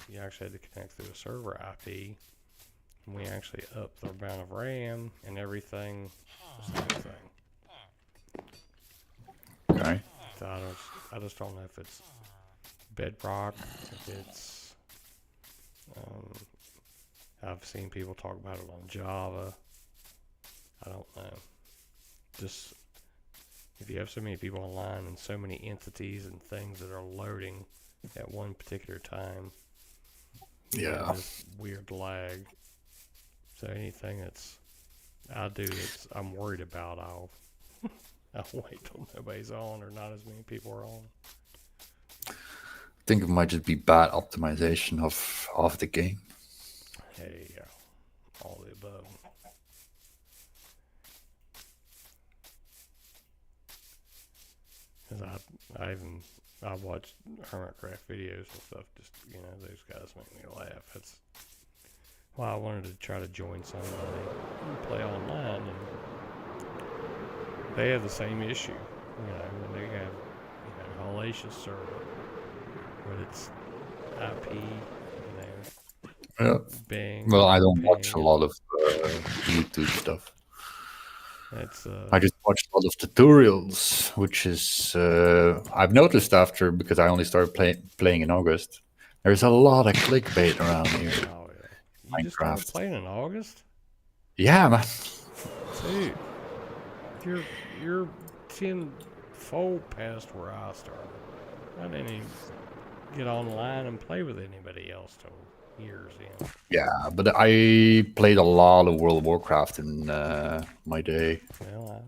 You actually had to connect through a server IP, and we actually upped the amount of RAM and everything. Same thing. Okay. So I just don't know if it's Bedrock, if it's. I've seen people talk about it on Java. I don't know. Just if you have so many people online and so many entities and things that are loading at one particular time, Yeah. this weird lag. So anything that's I'm worried about, I'll wait till nobody's on or not as many people are on. I think it might just be bad optimization of the game. Hey, all the above. Cause I watch Hermitcraft videos and stuff. Just those guys make me laugh. That's why I wanted to try to join somebody and play online, and they have the same issue. When they have hellacious server, but it's IP. Yeah. Bing. Well, I don't Bing, watch a lot of YouTube stuff. That's I just watched a lot of tutorials, which is I've noticed after, because I only started playing in August. There's a lot of clickbait around here. Oh yeah. You just started playing in August? Yeah, man. Dude, you're 10-fold past where I started. I didn't even get online and play with anybody else till years in. Yeah, but I played a lot of World of Warcraft in my day. Well,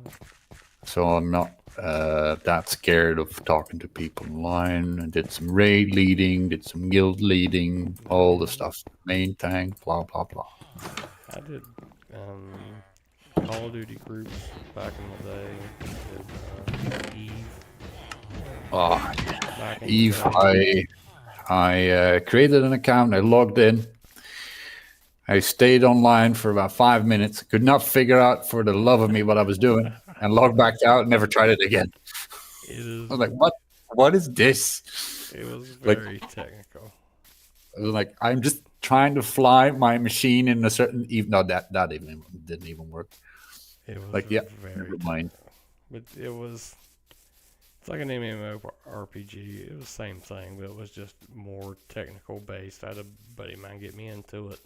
So I'm not that scared of talking to people online. I did some raid leading, did some guild leading, all the stuff. Main tank, blah, blah, blah. I did Call of Duty groups back in the day. Did Eve. Eve, I created an account, I logged in. I stayed online for about 5 minutes, could not figure out for the love of me what I was doing, and logged back out, never tried it again. I was like, what is this? It was very technical. I was like, I'm just trying to fly my machine in a certain... No, that even didn't even work. It was like, yeah, very never mind. But it's like an MMORPG. It was the same thing, but it was just more technical based. I had a buddy of mine get me into it.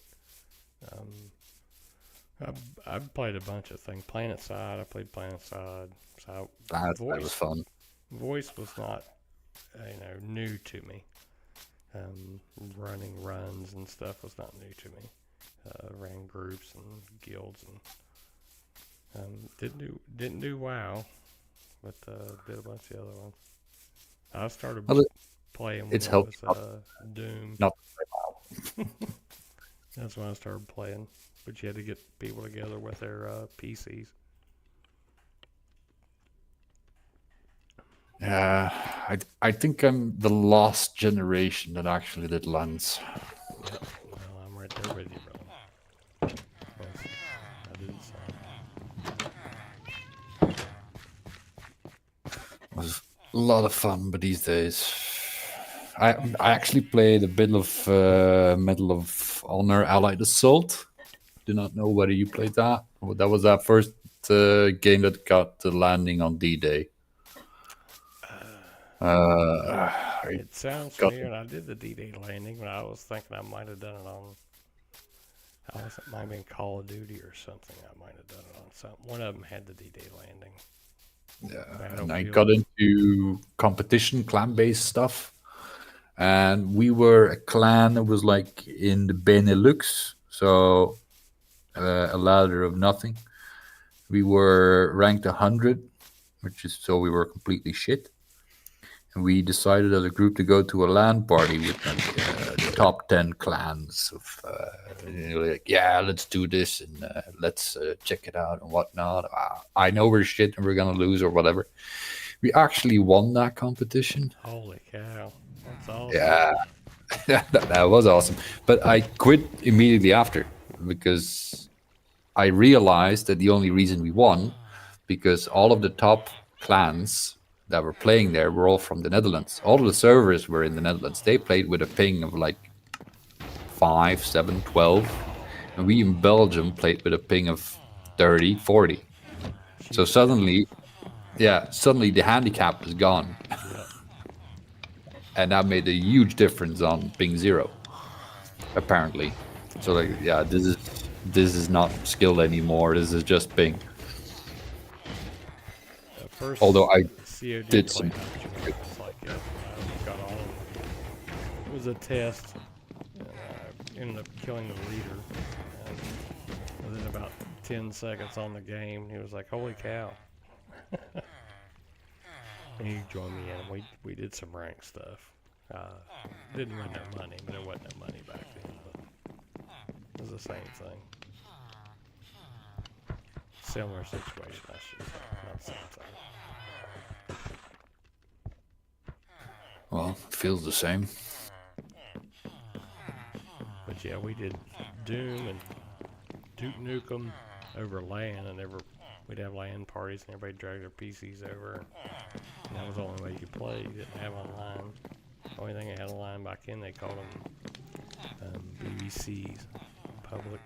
I played a bunch of things. PlanetSide, I played PlanetSide. So that was fun. Voice was not, new to me. Running runs and stuff was not new to me. Ran groups and guilds and didn't do WoW, but did a bunch of the other ones. I started playing when it was Doom. Not WoW. That's when I started playing, but you had to get people together with their PCs. I think I'm the last generation that actually did LANs. Yep. Well, I'm right there with you, brother. Yes, I did the same. It was a lot of fun, but these days I actually played a bit of Medal of Honor Allied Assault. Do not know whether you played that. That was our first game that got the landing on D-Day. It sounds familiar, and I did the D-Day landing, but I was thinking I might have done it on... It might have been Call of Duty or something. I might have done it on something. One of them had the D-Day landing. Yeah, and I Battlefield. got into competition, clan-based stuff, and we were a clan that was like in the Benelux, so a ladder of nothing. We were ranked 100, which is so we were completely shit. And we decided as a group to go to a LAN party with like, the top 10 clans of, like, yeah, let's do this and let's check it out and whatnot. I know we're shit and we're going to lose or whatever. We actually won that competition. Holy cow. That's awesome. Yeah, that was awesome. But I quit immediately after because I realized that the only reason we won because all of the top clans that were playing there were all from the Netherlands. All of the servers were in the Netherlands. They played with a ping of like 5, 7, 12. And we in Belgium played with a ping of 30, 40. So suddenly the handicap was gone. Yep. And that made a huge difference on ping 0, apparently. So like, yeah, this is not skill anymore. This is just ping. The first Although I COD did play some. was like that. I got on. It was a test, and I ended up killing the leader. And within about 10 seconds on the game, he was like, "Holy cow!" And he joined me in. We did some rank stuff. Didn't win no money, but there wasn't no money back then. But it was the same thing. Similar situation, I should say. Not same thing. Well, it feels the same. But yeah, we did Doom and Duke Nukem over LAN, and we'd have LAN parties, and everybody dragged their PCs over. And that was the only way you could play. You didn't have online. The only thing that had online back then, they called them BBCs, public.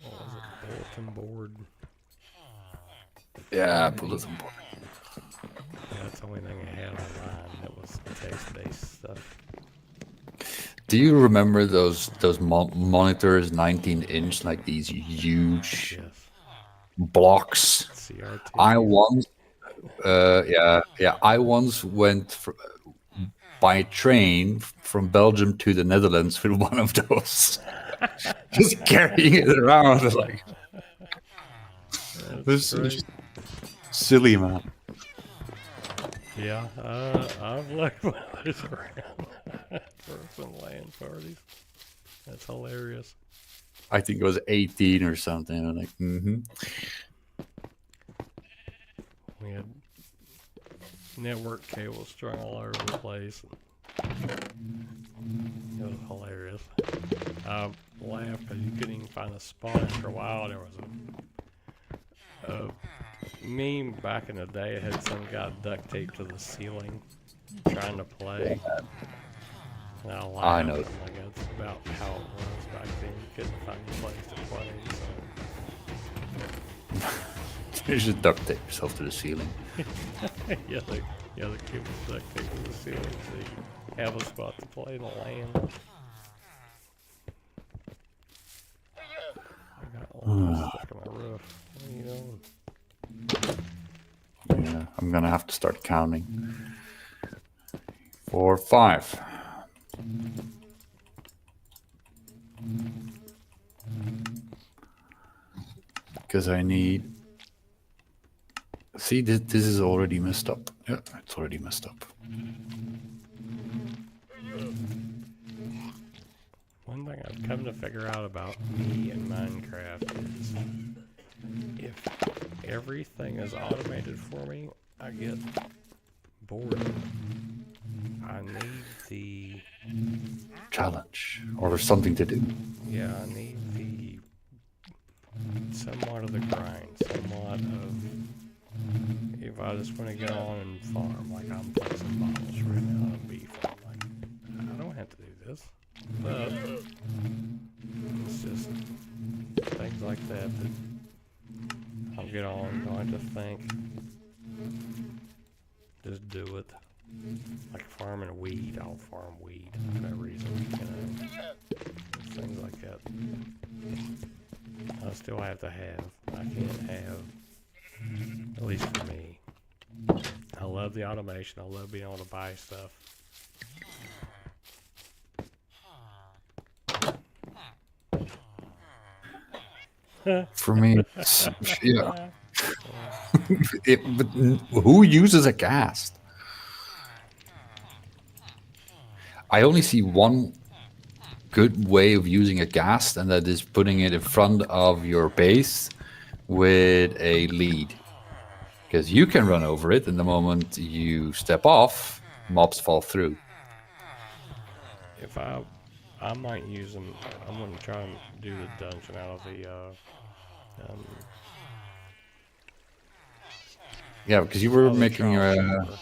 What was it? Bulletin board. Yeah, bulletin board. Yeah, that's the only thing they had online that was text-based stuff. Do you remember those monitors, 19-inch, like these huge Yes. blocks? CRT. I once, I once went by train from Belgium to the Netherlands with one of those, just carrying it around like. This is silly, man. Yeah, I've left one of those around for some LAN parties. That's hilarious. I think it was 18 or something. I'm like, We had network cables strung all over the place. It was hilarious. I laughed because you couldn't even find a spot after a while. There was a meme back in the day. It had some guy duct taped to the ceiling trying to play. And I laughed. I know. I'm like, that's about how it was back then. You couldn't find a place to play. So. you just duct tape yourself to the ceiling. yeah, the cable duct taped to the ceiling so you have a spot to play in the LAN. I got all stuck on my roof. What are you doing? Yeah, I'm gonna have to start counting. 4, 5. Because I need. See, this is already messed up. Yeah, it's already messed up. One thing I've come to figure out about me and Minecraft is if everything is automated for me, I get bored. I need the Challenge or something to do. yeah, I need the somewhat of the grind, somewhat of if I just want to get on and farm, like I'm playing some bottles right now on beef, I'm like, I don't have to do this. But it's just things like that that I'll get on, don't have to think. Just do it. Like farming weed, I'll farm weed for that reason, you know. Things like that. still have to have. I can't have, at least for me. I love the automation. I love being able to buy stuff. For me, yeah. But who uses a ghast? I only see one good way of using a ghast, and that is putting it in front of your base with a lead. Because you can run over it, and the moment you step off, mobs fall through. If I might use them. I'm going to try and do the dungeon out of the Yeah, because you were the making trial your chamber,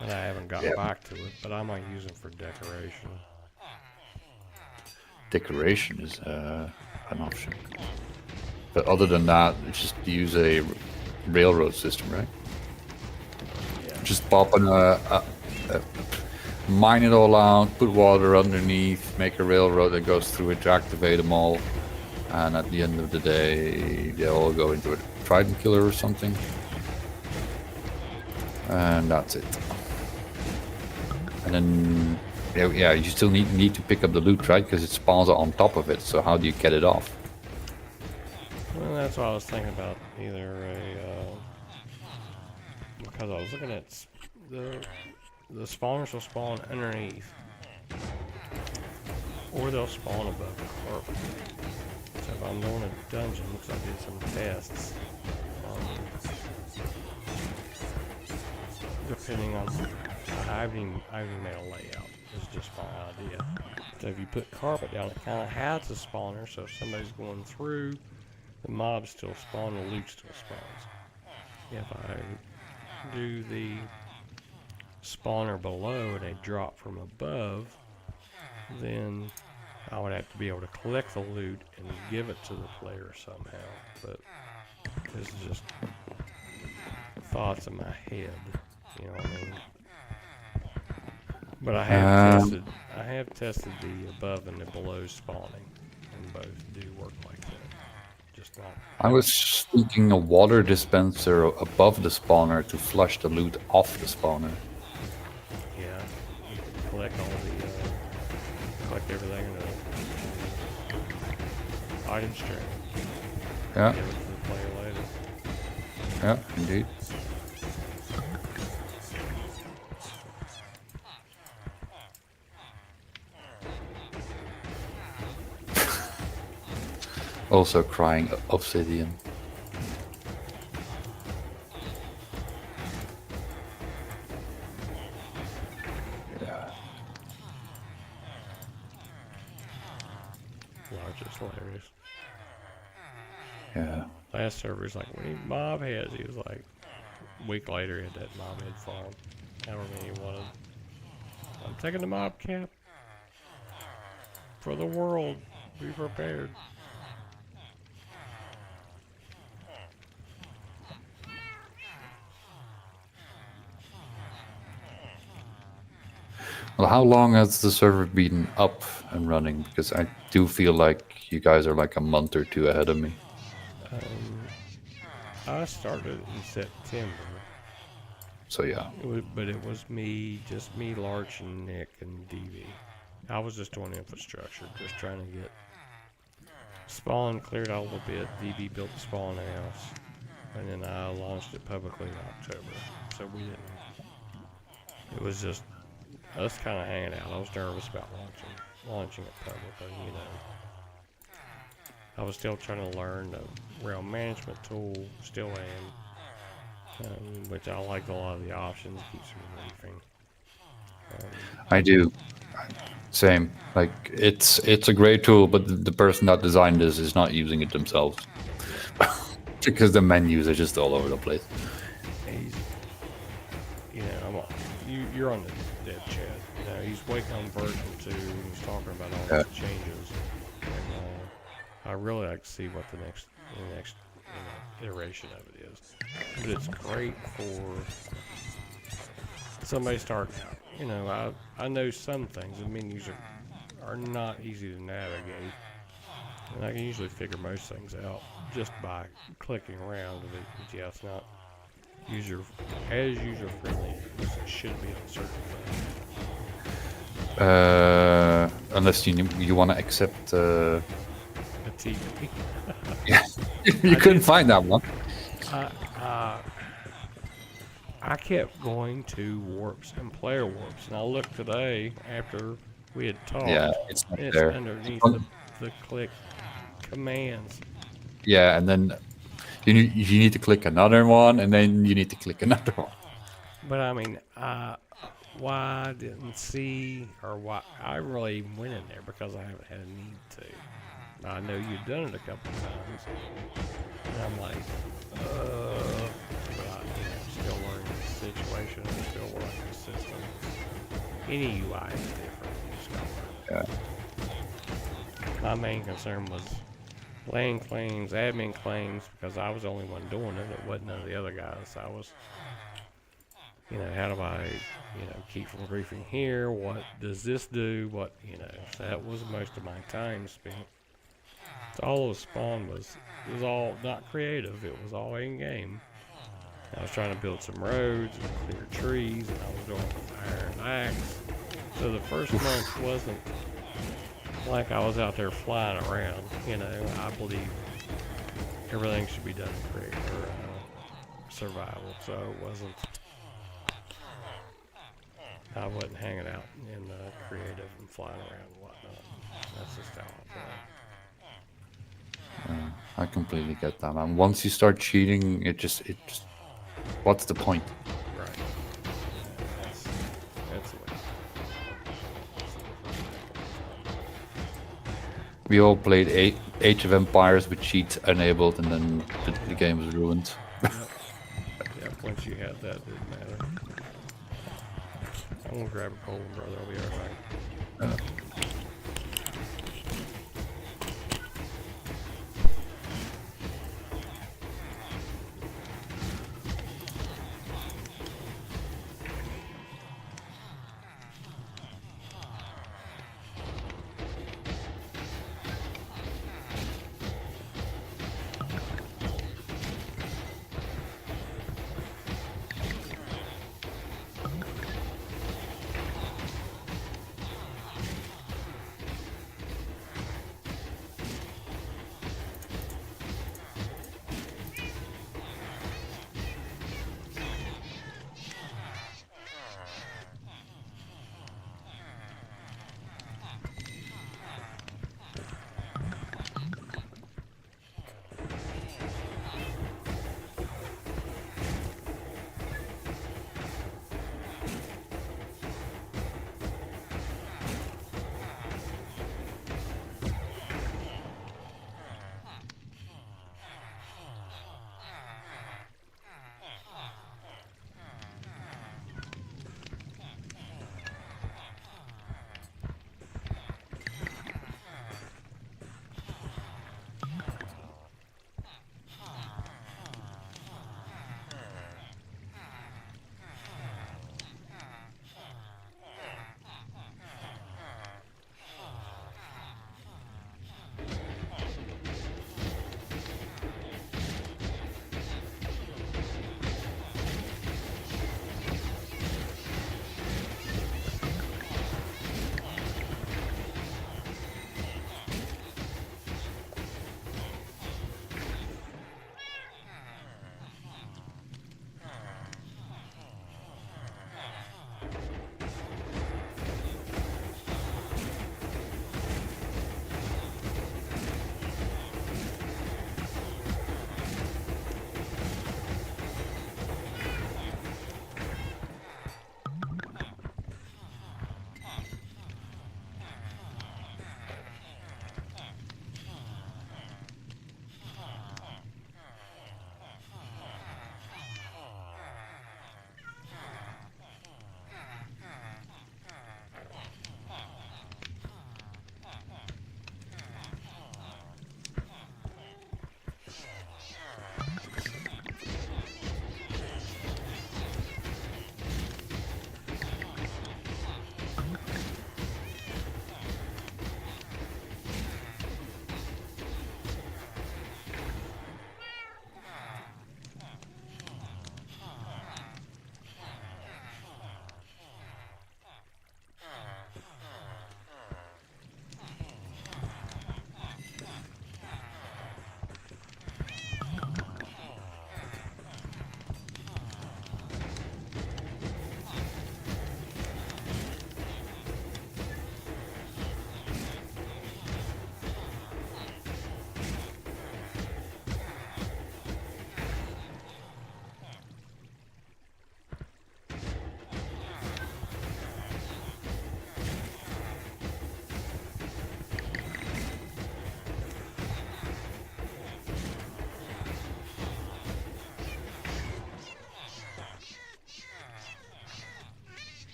and I haven't gotten yeah. back to it. But I might use them for decoration. Decoration is an option. But other than that, it's just use a railroad system, right? Yeah. Just pop mine it all out, put water underneath, make a railroad that goes through it to activate them all, and at the end of the day, they all go into a trident killer or something, and that's it. And then, yeah, you still need to pick up the loot, right? Because it spawns on top of it. So how do you get it off? Well, that's what I was thinking about. Either because I was looking at the spawners will spawn underneath, or they'll spawn above the carpet. So if I'm doing a dungeon, because I did some tests, depending on, I haven't even made a layout. It's just my idea. So if you put carpet down, it kind of has a spawner. So if somebody's going through, the mobs still spawn, the loot still spawns. If I do the spawner below and they drop from above, then I would have to be able to collect the loot and give it to the player somehow. But this is just thoughts in my head, you know what I mean? But I have tested the above and the below spawning, and both do work like that. Just not. I was thinking a water dispenser above the spawner to flush the loot off the spawner. Yeah, you can collect all the collect everything in the item stream. Yeah, Give it to the player later. yeah, indeed. Also crying obsidian. Yeah. Just hilarious. Yeah. Last server's like, we need mob heads. He was like, a week later, he had that mob head farm. However many he wanted. I'm taking the mob cap. For the world. Be prepared. Well, how long has the server been up and running? Because I do feel like you guys are like a month or two ahead of me. I started in September. So yeah. But it was me, just me, Larch, and Nick, and DV. I was just doing infrastructure, just trying to get spawn cleared out a little bit. DV built the spawn house, and then I launched it publicly in October. So we didn't. It was just us kind of hanging out. I was nervous about launching it publicly, you know. I was still trying to learn the realm management tool, still am, which I like a lot of the options, keeps me moving. I do. Same. Like it's a great tool, but the person that designed this is not using it themselves because the menus are just all over the place. He's, you know, you're on the dev chat. You know, he's waiting on version 2. And he's talking about all the changes, and I really like to see what the next iteration of it is. But it's great for somebody starting out. You know, I know some things. The menus are not easy to navigate. And I can usually figure most things out just by clicking around. But yeah, it's not as user friendly as it should be on certain things. Unless you want to accept. A TV. Yeah, you couldn't find that one. I kept going to warps and player warps, and I looked today after we had talked, Yeah, it's not and it's there. underneath the click commands. Yeah, and then you need to click another one, and then you need to click another one. But I mean, why I didn't see, or why I really went in there because I haven't had a need to. I know you've done it a couple times, and I'm like, but I'm still learning the situation. I'm still learning the system. Any UI is different. You just gotta learn. Yeah. My main concern was lane claims, admin claims, because I was the only one doing it. It wasn't none of the other guys. I was, how do I, keep from griefing here? What does this do? So that was most of my time spent. So all of Spawn was all not creative. It was all in game. I was trying to build some roads and clear trees, and I was doing iron axe. So the first month wasn't like I was out there flying around. I believe everything should be done for survival. So it wasn't. I wasn't hanging out in creative and flying around and whatnot. That's just how I play. I completely get that, man. Once you start cheating, it just what's the point? Right. That's the way. We all played Age of Empires with cheats enabled, and then the game was ruined. Yep. Once you had that, it didn't matter. I'm gonna grab a cold, brother. I'll be alright.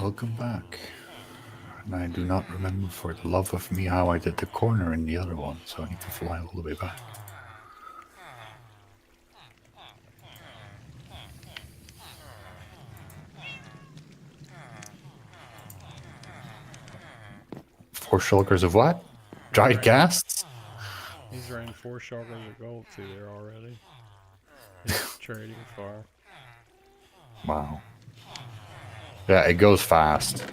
welcome back. And I do not remember for the love of me how I did the corner in the other one, so I need to fly all the way back. Four shulkers of what? Dried gas? He's ran 4 shulkers of gold through there already. His trading farm. Wow. Yeah, it goes fast.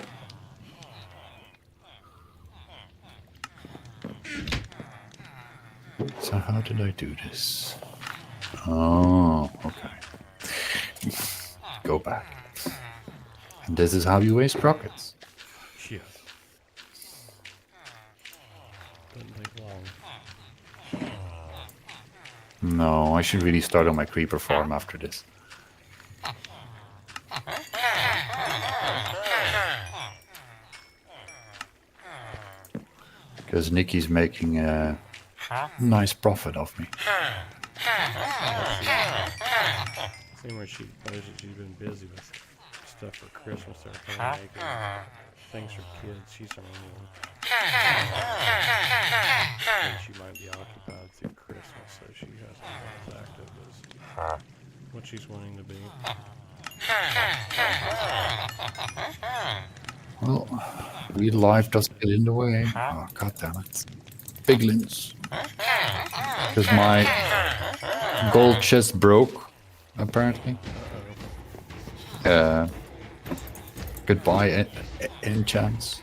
So how did I do this? Oh, okay. Go back. And this is how you waste rockets. Yeah. Doesn't take long. No, I should really start on my creeper farm after this. Because Nikki's making a nice profit of me. See where she knows that she's been busy with stuff for Christmas or making things for kids. She's her own. And she might be occupied through Christmas, so she hasn't been as active as what she's wanting to be. Well, real life doesn't get in the way. Oh, god damn it. Piglins. Because my gold chest broke, apparently. Goodbye, enchants.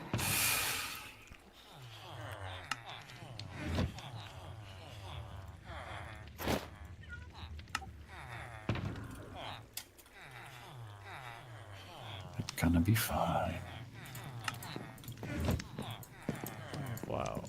It's gonna be fine. Wow.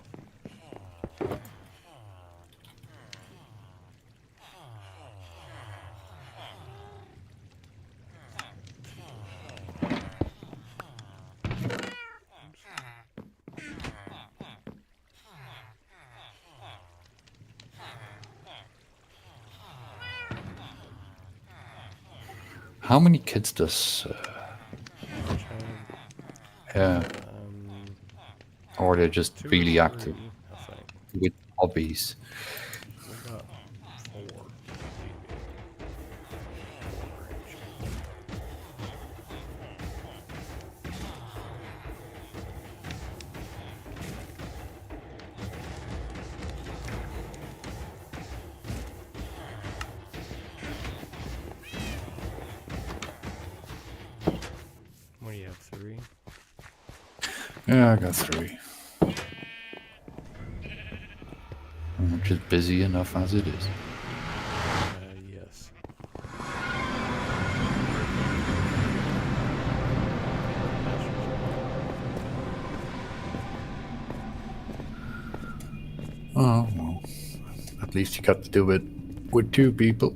How many kids does... or they're just 2 or really 3, active I think. with hobbies? We got 4. What do you have, 3? Yeah, I got 3. I'm just busy enough as it is. Yes. Oh, well. At least you got to do it with 2 people.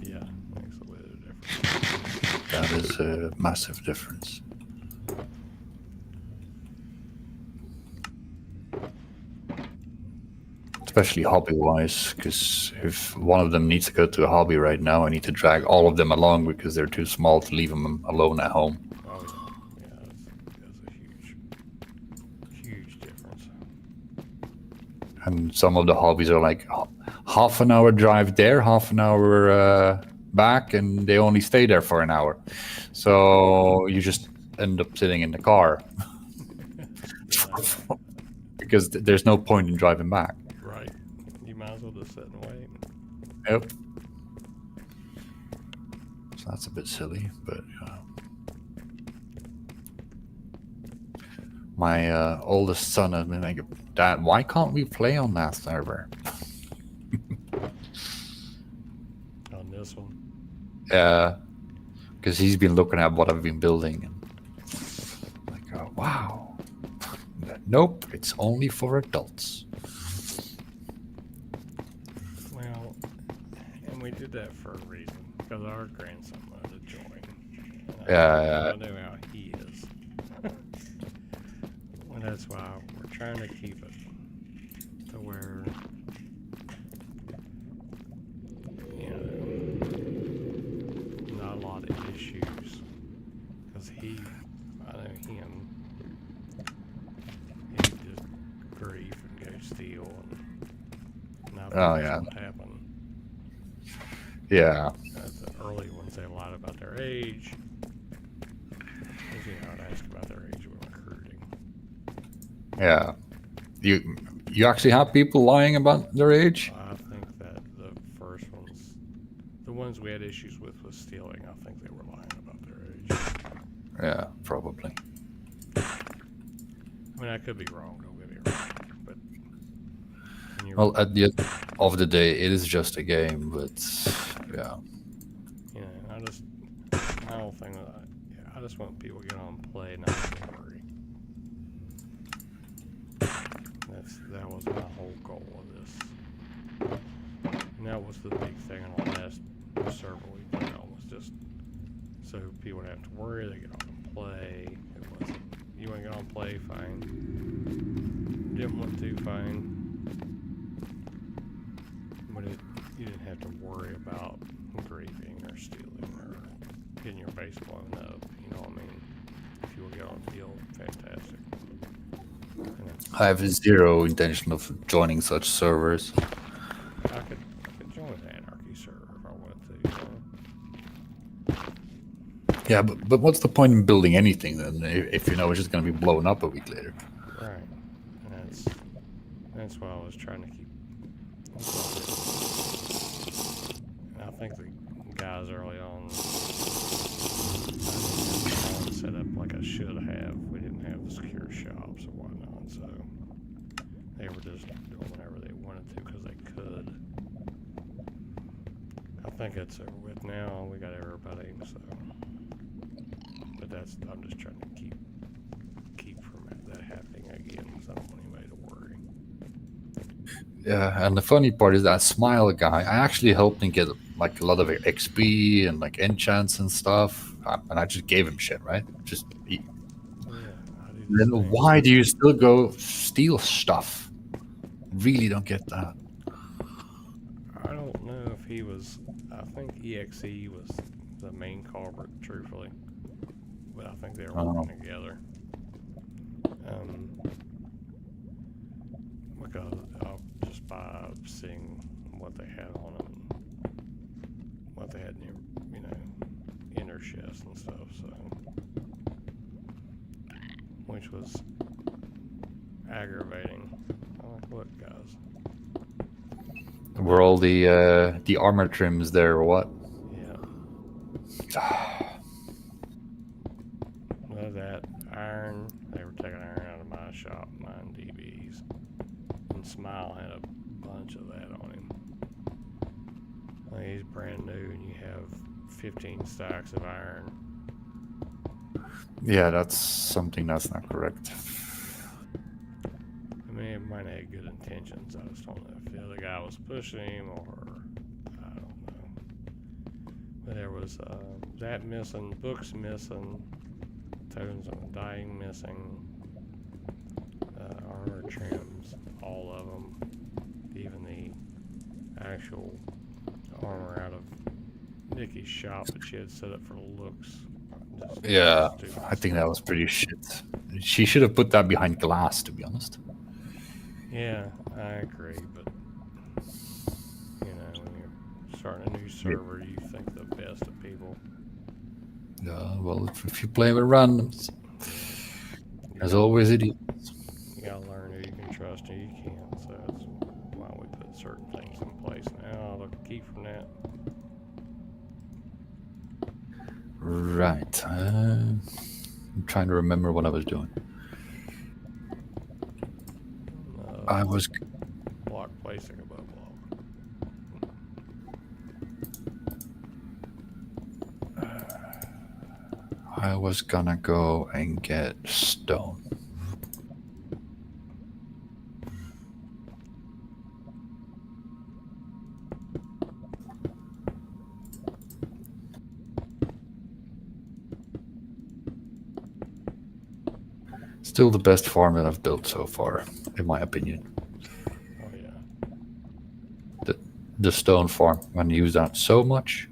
Yeah, makes a bit of difference. That is a massive difference. Especially hobby-wise, because if one of them needs to go to a hobby right now, I need to drag all of them along because they're too small to leave them alone at home. Oh, yeah. Yeah, that's a huge difference. And some of the hobbies are like half an hour drive there, half an hour back, and they only stay there for an hour. So you just end up sitting in the car because there's no point in driving back. Right. You might as well just sit and wait. Yep. So that's a bit silly, but my oldest son has been like, "Dad, why can't we play on that server?" On this one. Because he's been looking at what I've been building and like, oh, wow. Nope, it's only for adults. Well, and we did that for a reason, because our grandson wanted to join. Yeah. I know how he is. And that's why we're trying to keep it to where, you know, not a lot of issues. Because he they steal, and now Oh, that's yeah. what happened. Yeah. The early ones, they lied about their age. Because, you know, I'd ask about their age when recruiting. Yeah. You actually have people lying about their age? I think that the first ones, the ones we had issues with stealing, I think they were lying about their age. Yeah, probably. I mean, I could be wrong, don't get me wrong, but when you're, Well, at the end of the day, it is just a game, but yeah. you know, my whole thing was, I just want people to get on and play, not worry. That was my whole goal of this. And that was the big thing on the last server we played on, was just so people would have to worry, they get on and play. It wasn't, you want to get on and play, fine. Didn't want to, fine. But you didn't have to worry about griefing or stealing or getting your face blown up, you know what I mean? If you will get on the field, fantastic. I have zero intention of joining such servers. I could join an anarchy server if I wanted to, you know? Yeah, but what's the point in building anything then if you know it's just going to be blown up a week later? Right. And that's why I was trying to keep. And I think the guys early on set up like I should have. We didn't have the secure shops or whatnot, so they were just doing whatever they wanted to because they could. I think it's over with now. We got everybody, so. But I'm just trying to keep from that happening again, because I don't want anybody to worry. Yeah, and the funny part is that Smile guy, I actually helped him get like a lot of XP and like enchants and stuff, and I just gave him shit, right? Yeah, I do the Then same. why do you still go steal stuff? Really don't get that. I don't know if he was. I think EXE was the main culprit, truthfully. But I think they were working together. Because just by seeing what they had on them, what they had in, you know, inner chests and stuff, so. Which was aggravating. I'm like, look, guys. Were all the armor trims there or what? Yeah. Well, that iron, they were taking iron out of my shop, mine DBs. And Smile had a bunch of that on him. Like, he's brand new and you have 15 stacks of iron. Yeah, that's something that's not correct. I mean, it might have good intentions. I just don't know if the other guy was pushing him or I don't know. But there was that missing, books missing, totems on the dying missing, armor trims, all of them, even the actual armor out of Nikki's shop that she had set up for looks. Yeah, I think that was pretty shit. She should have put that behind glass, to be honest. Yeah, I agree, but you know, when you're starting a new server, you think the best of people. Yeah, well, if you play with randoms, there's always idiots. You gotta learn who you can trust and who you can't, so that's why we put certain things in place. Now, I'll keep from that. Right. I'm trying to remember what I was doing. I was block placing above block. I was gonna go and get stone. Still the best farm that I've built so far, in my opinion. Oh yeah. The stone farm. I'm gonna use that so much.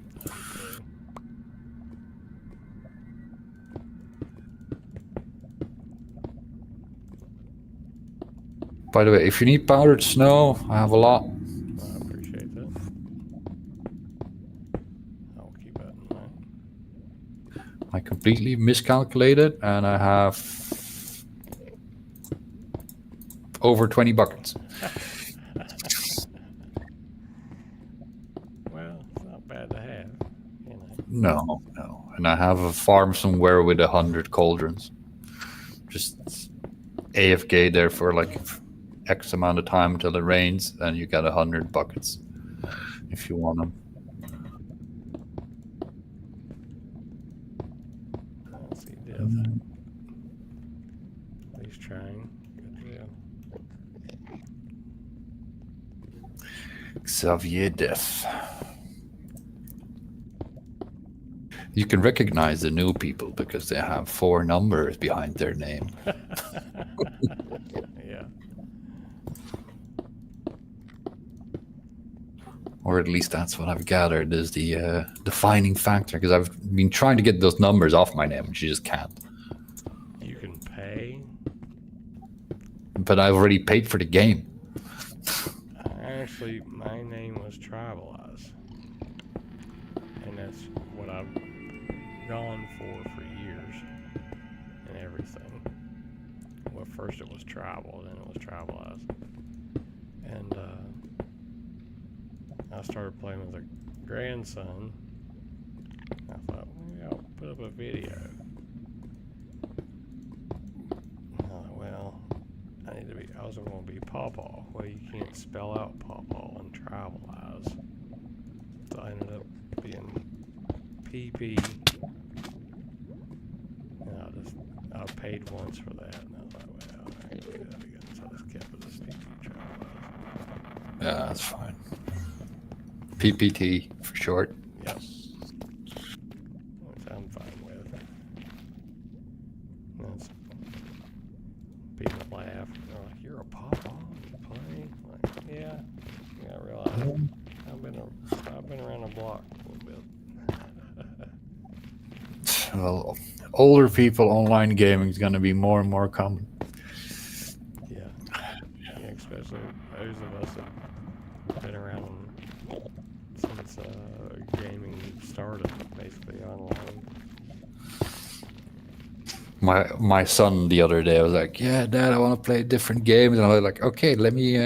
By the way, if you need powdered snow, I have a lot. I appreciate that. I'll keep that in mind. I completely miscalculated, and I have over 20 buckets. Well, it's not bad to have, you know. No. And I have a farm somewhere with 100 cauldrons. Just AFK there for like X amount of time until it rains, and you got 100 buckets if you want them. Let's see, Dev. He's trying. Good deal. Xavier Def. You can recognize the new people because they have 4 numbers behind their name. Yeah. Or at least that's what I've gathered is the defining factor, because I've been trying to get those numbers off my name, and you just can't. You can pay. But I've already paid for the game. Actually, my name was tribalized. And that's what I've gone for years and everything. Well, first it was tribal, then it was tribalized. And I started playing with a grandson. I thought, maybe I'll put up a video. Well, I was going to be Pawpaw. Well, you can't spell out Pawpaw and tribalize. So I ended up being PP. And I paid once for that. And I was like, well, I ain't do that again. So I just kept it as PP tribalize. Yeah, that's fine. PPT for short. Yep. Which I'm fine with. That's, people laugh. They're like, "You're a pawpaw? You play?" Like, yeah. I realize I've been around the block a little bit. Well, older people online gaming is going to be more and more common. Yeah, especially those of us that have been around since gaming started, basically online. My son the other day was like, "Yeah, Dad, I want to play different games," and I was like, "Okay, let me."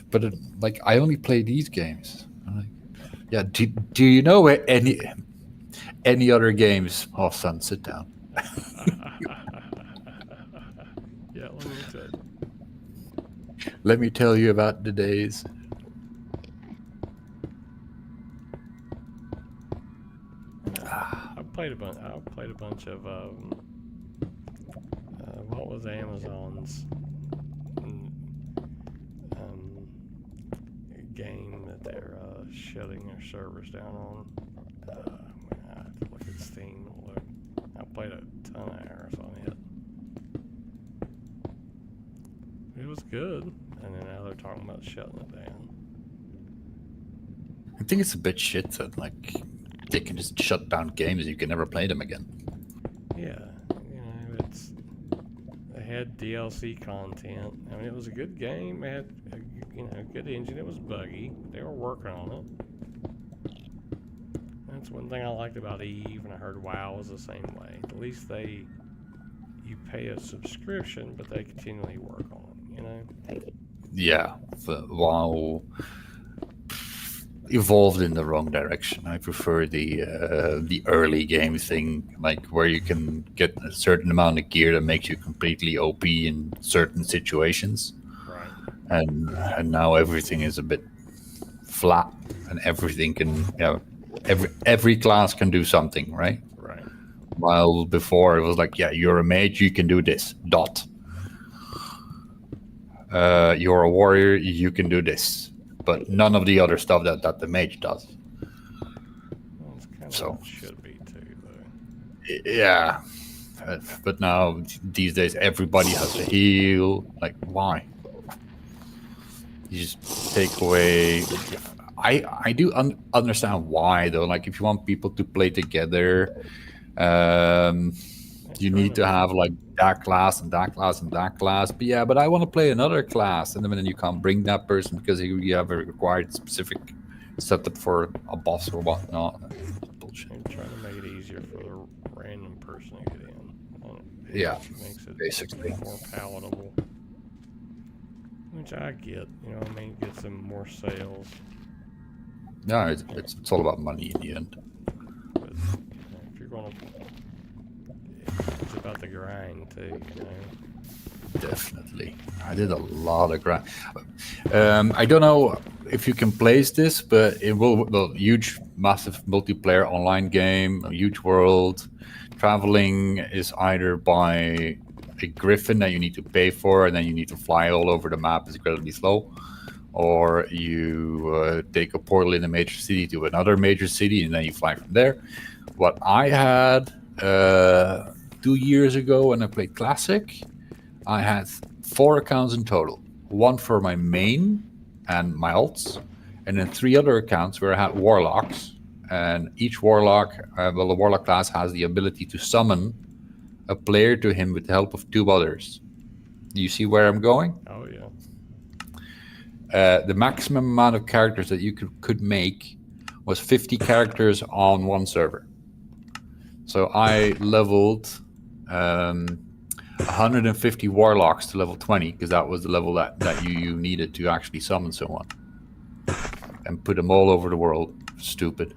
But like, I only play these games. I'm like, yeah. Do you know any other games? Oh, son, sit down. Yeah, let me tell you. Let me tell you about the days. I played a bunch of what was Amazon's game that they're shutting their servers down on. I have to look at Steam. Look, I played a ton of hours on it. It was good, and then now they're talking about shutting it down. I think it's a bit shit that like they can just shut down games and you can never play them again. Yeah, they had DLC content. I mean, it was a good game. It had a good engine. It was buggy. They were working on it. That's one thing I liked about Eve, and I heard WoW was the same way. At least you pay a subscription, but they continually work on it. Yeah, WoW evolved in the wrong direction. I prefer the early game thing, like where you can get a certain amount of gear that makes you completely OP in certain situations. Right. And now everything is a bit flat, and everything can, every class can do something, right? Right. While before it was like, yeah, you're a mage, you can do this. Dot. You're a warrior, you can do this. But none of the other stuff that the mage does. Well, it's kind of what it should be too, though. Yeah. But now, these days, everybody has to heal. Like, why? You just take away... I do understand why, though. Like, if you want people to play together, you you need to have like that class and that class and that class. But yeah, but I want to play another class, and then you can't bring that person because you have a required specific setup for a boss or whatnot. Bullshit. And trying to make it easier for the random person to get in. Yeah, Which makes it basically. more palatable. Which I get, you know, I mean, gets them more sales. Yeah, it's all about money in the end. But you know, if you're gonna, it's about the grind too, you know. Definitely, I did a lot of grind. I don't know if you can place this, but it will. Well, huge, massive multiplayer online game, a huge world. Traveling is either by a griffin that you need to pay for, and then you need to fly all over the map. It's incredibly slow. Or you take a portal in a major city to another major city, and then you fly from there. What I had 2 years ago when I played Classic, I had 4 accounts in total. One for my main and my alts, and then 3 other accounts where I had warlocks. And each warlock, well, the warlock class has the ability to summon a player to him with the help of 2 others. Do you see where I'm going? Oh yeah. The maximum amount of characters that you could make was 50 characters on one server. So I leveled 150 warlocks to level 20 because that was the level that you needed to actually summon someone, and put them all over the world. Stupid.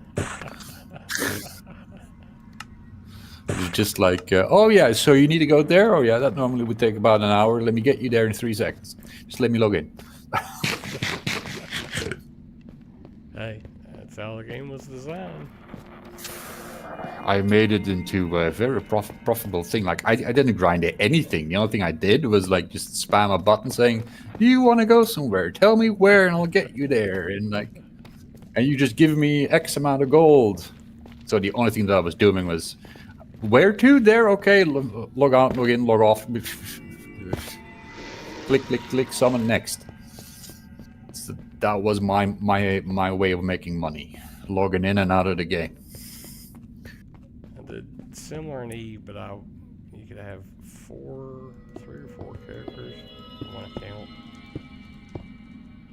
It's just like, oh yeah, so you need to go there? Oh yeah, that normally would take about an hour. Let me get you there in 3 seconds. Just let me log in. Hey, that's how the game was designed. I made it into a very profitable thing. Like I didn't grind anything. The only thing I did was like just spam a button saying, "Do you want to go somewhere? Tell me where, and I'll get you there." And you just give me X amount of gold. So the only thing that I was doing was, where to? There, okay. Log out, log in, log off. Click, click, click. Summon next. So that was my way of making money, logging in and out of the game. I did similar in Eve, but you could have 3 or 4 characters in one account,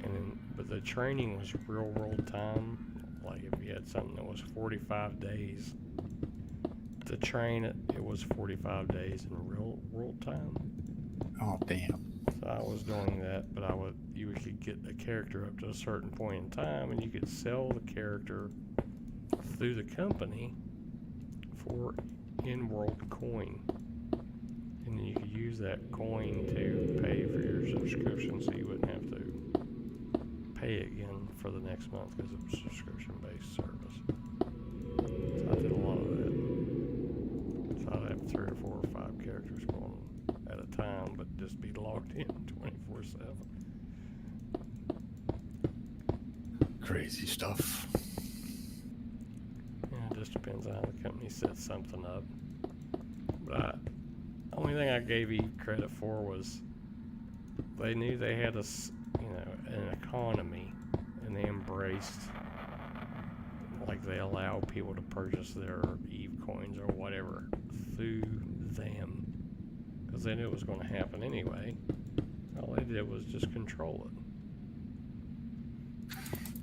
and then but the training was real world time. Like if you had something that was 45 days to train it, it was 45 days in real world time. Oh damn. So I was doing that, but you could get a character up to a certain point in time, and you could sell the character through the company for in-world coin, and then you could use that coin to pay for your subscription, so you wouldn't have to pay again for the next month because it was a subscription-based service. So I did a lot of that. So I'd have 3 or 4 or 5 characters going at a time, but just be logged in 24/7. Crazy stuff. Yeah, it just depends on how the company sets something up. But the only thing I gave E credit for was they knew they had an economy, and they embraced, like they allow people to purchase their Eve coins or whatever through them, because they knew it was going to happen anyway. All they did was just control it.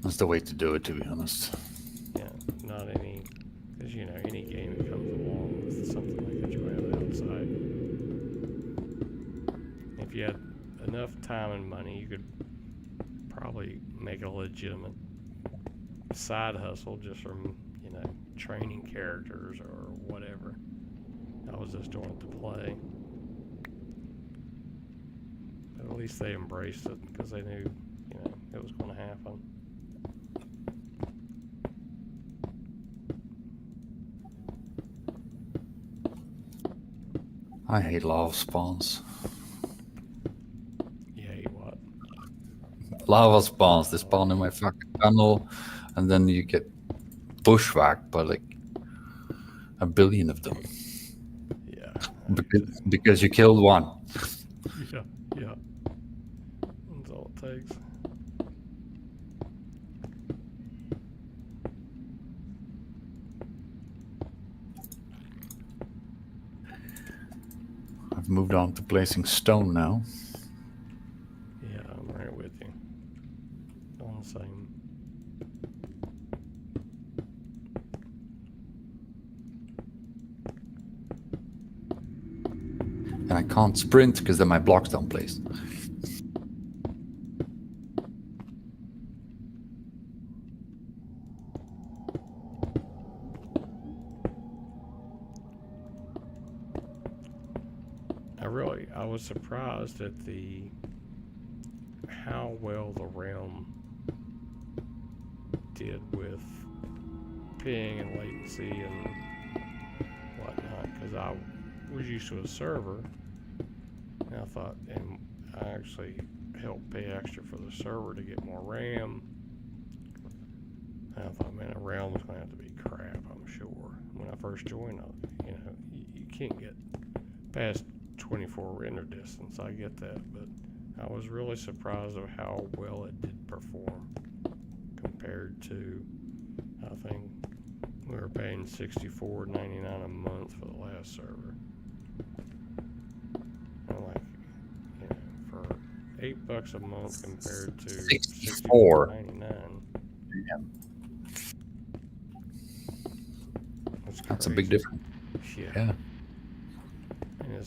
That's the way to do it, to be honest. Yeah, not any, because any game that comes along with something like that you have outside. If you had enough time and money, you could probably make a legitimate side hustle just from training characters or whatever. I was just doing it to play, but at least they embraced it because they knew it was going to happen. I hate lava spawns. You hate what? Lava spawns. They spawn in my fucking tunnel, and then you get bushwhacked by like 1 billion of them. Yeah. Because you killed one. Yeah. That's all it takes. moved on to placing stone now. Yeah, I'm right with you. On the same. And I can't sprint because then my blocks don't place. I was surprised at how well the realm did with ping and latency and whatnot, because I was used to a server, and I thought, and I actually helped pay extra for the server to get more RAM, and I thought, man, a realm was going to have to be crap, I'm sure. When I first joined, you can't get past 24 render distance, I get that, but I was really surprised of how well it did perform compared to, I think we were paying $64.99 a month for the last server. I'm like, for $8 a month compared to 64. $64.99. That's a big difference. Yeah. And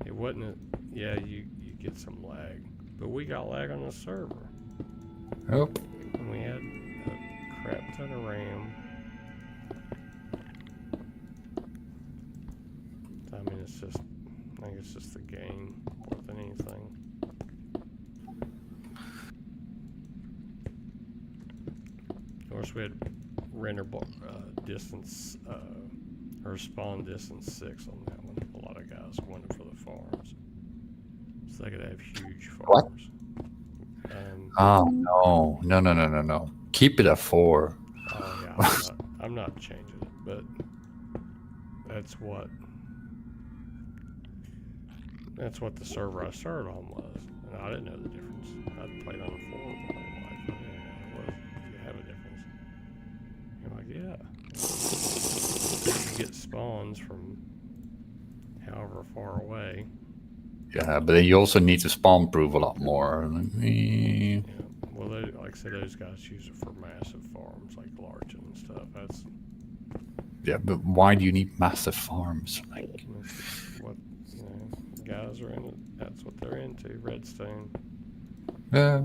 it wasn't yeah, you get some lag, but we got lag on the server. Oh. And we had a crap ton of RAM. I mean, I think it's just the game more than anything. Of course, we had render distance, or spawn distance 6 on that one. A lot of guys wanted for the farms, so they could have huge farms. Oh no! Keep it at 4. Oh yeah, I'm not changing it, but that's what the server I started on was, and I didn't know the difference. I'd played on a 4 my whole life. I didn't know you have a difference. You're like, yeah. You get spawns from however far away. Yeah, but then you also need to spawn proof a lot more. Yeah. Well, like I said, those guys use it for massive farms, like large and stuff. Yeah, but why do you need massive farms? Like, what guys are in it. That's what they're into. Redstone. Yeah,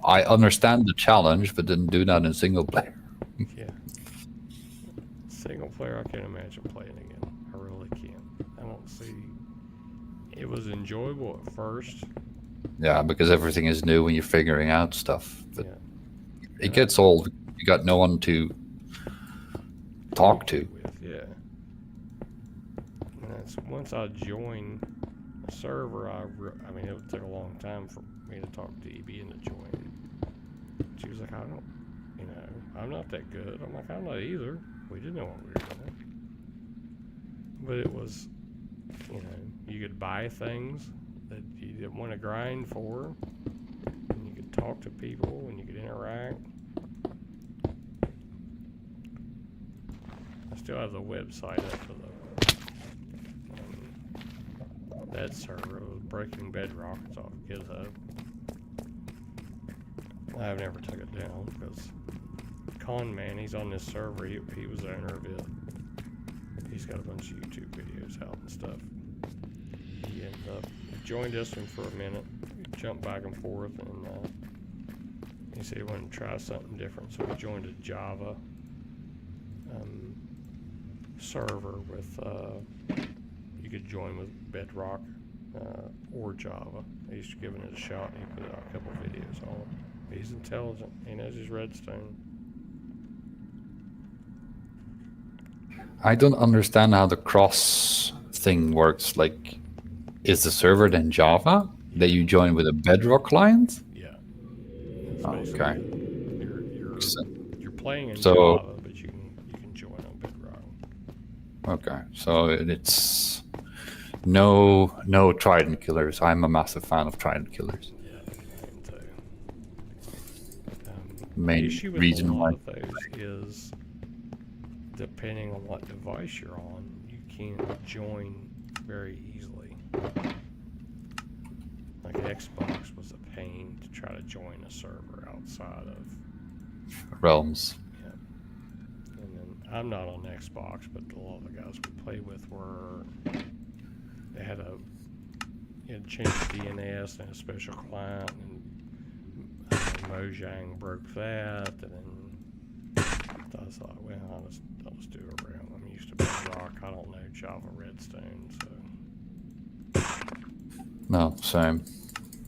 I understand the challenge, but didn't do that in single player. Yeah. Single player, I can't imagine playing again. I really can't. I don't see. It was enjoyable at first. Yeah, because everything is new when you're figuring out stuff. But it And gets old. You got no one to talk to. Yeah. And that's once I joined the server. I mean, it took a long time for me to talk to EB and to join. She was like, I'm not that good. I'm like, I'm not either. We didn't know what we were doing. But it was, you could buy things that you didn't want to grind for, and you could talk to people, and you could interact. I still have the website up for that server. It was Breaking Bedrock. It's off GitHub. I've never took it down because Con Man, he's on this server. He was the owner of it. He's got a bunch of YouTube videos out and stuff. He ended up joined us for a minute, jumped back and forth, and he said he wanted to try something different. So we joined a Java server with you could join with Bedrock or Java. He's giving it a shot, and he put out a couple videos on it. He's intelligent. He knows his redstone. I don't understand how the cross thing works. Like, is the server then Java that you join with a Bedrock client? Yeah. Okay. You're playing in Java, but you can join on Bedrock. Okay, so it's no Trident killers. I'm a massive fan of Trident killers. Main issue with reason a lot why of those is depending on what device you're on, you can't join very easily. Like Xbox was a pain to try to join a server outside of. Realms. Yeah. And then I'm not on Xbox, but a lot of the guys we played with were. They had a. You had to change the DNS and a special client, and Mojang broke that, and then I was like, well, I'll just do a realm. I'm used to Bedrock. I don't know Java Redstone, so. No, same.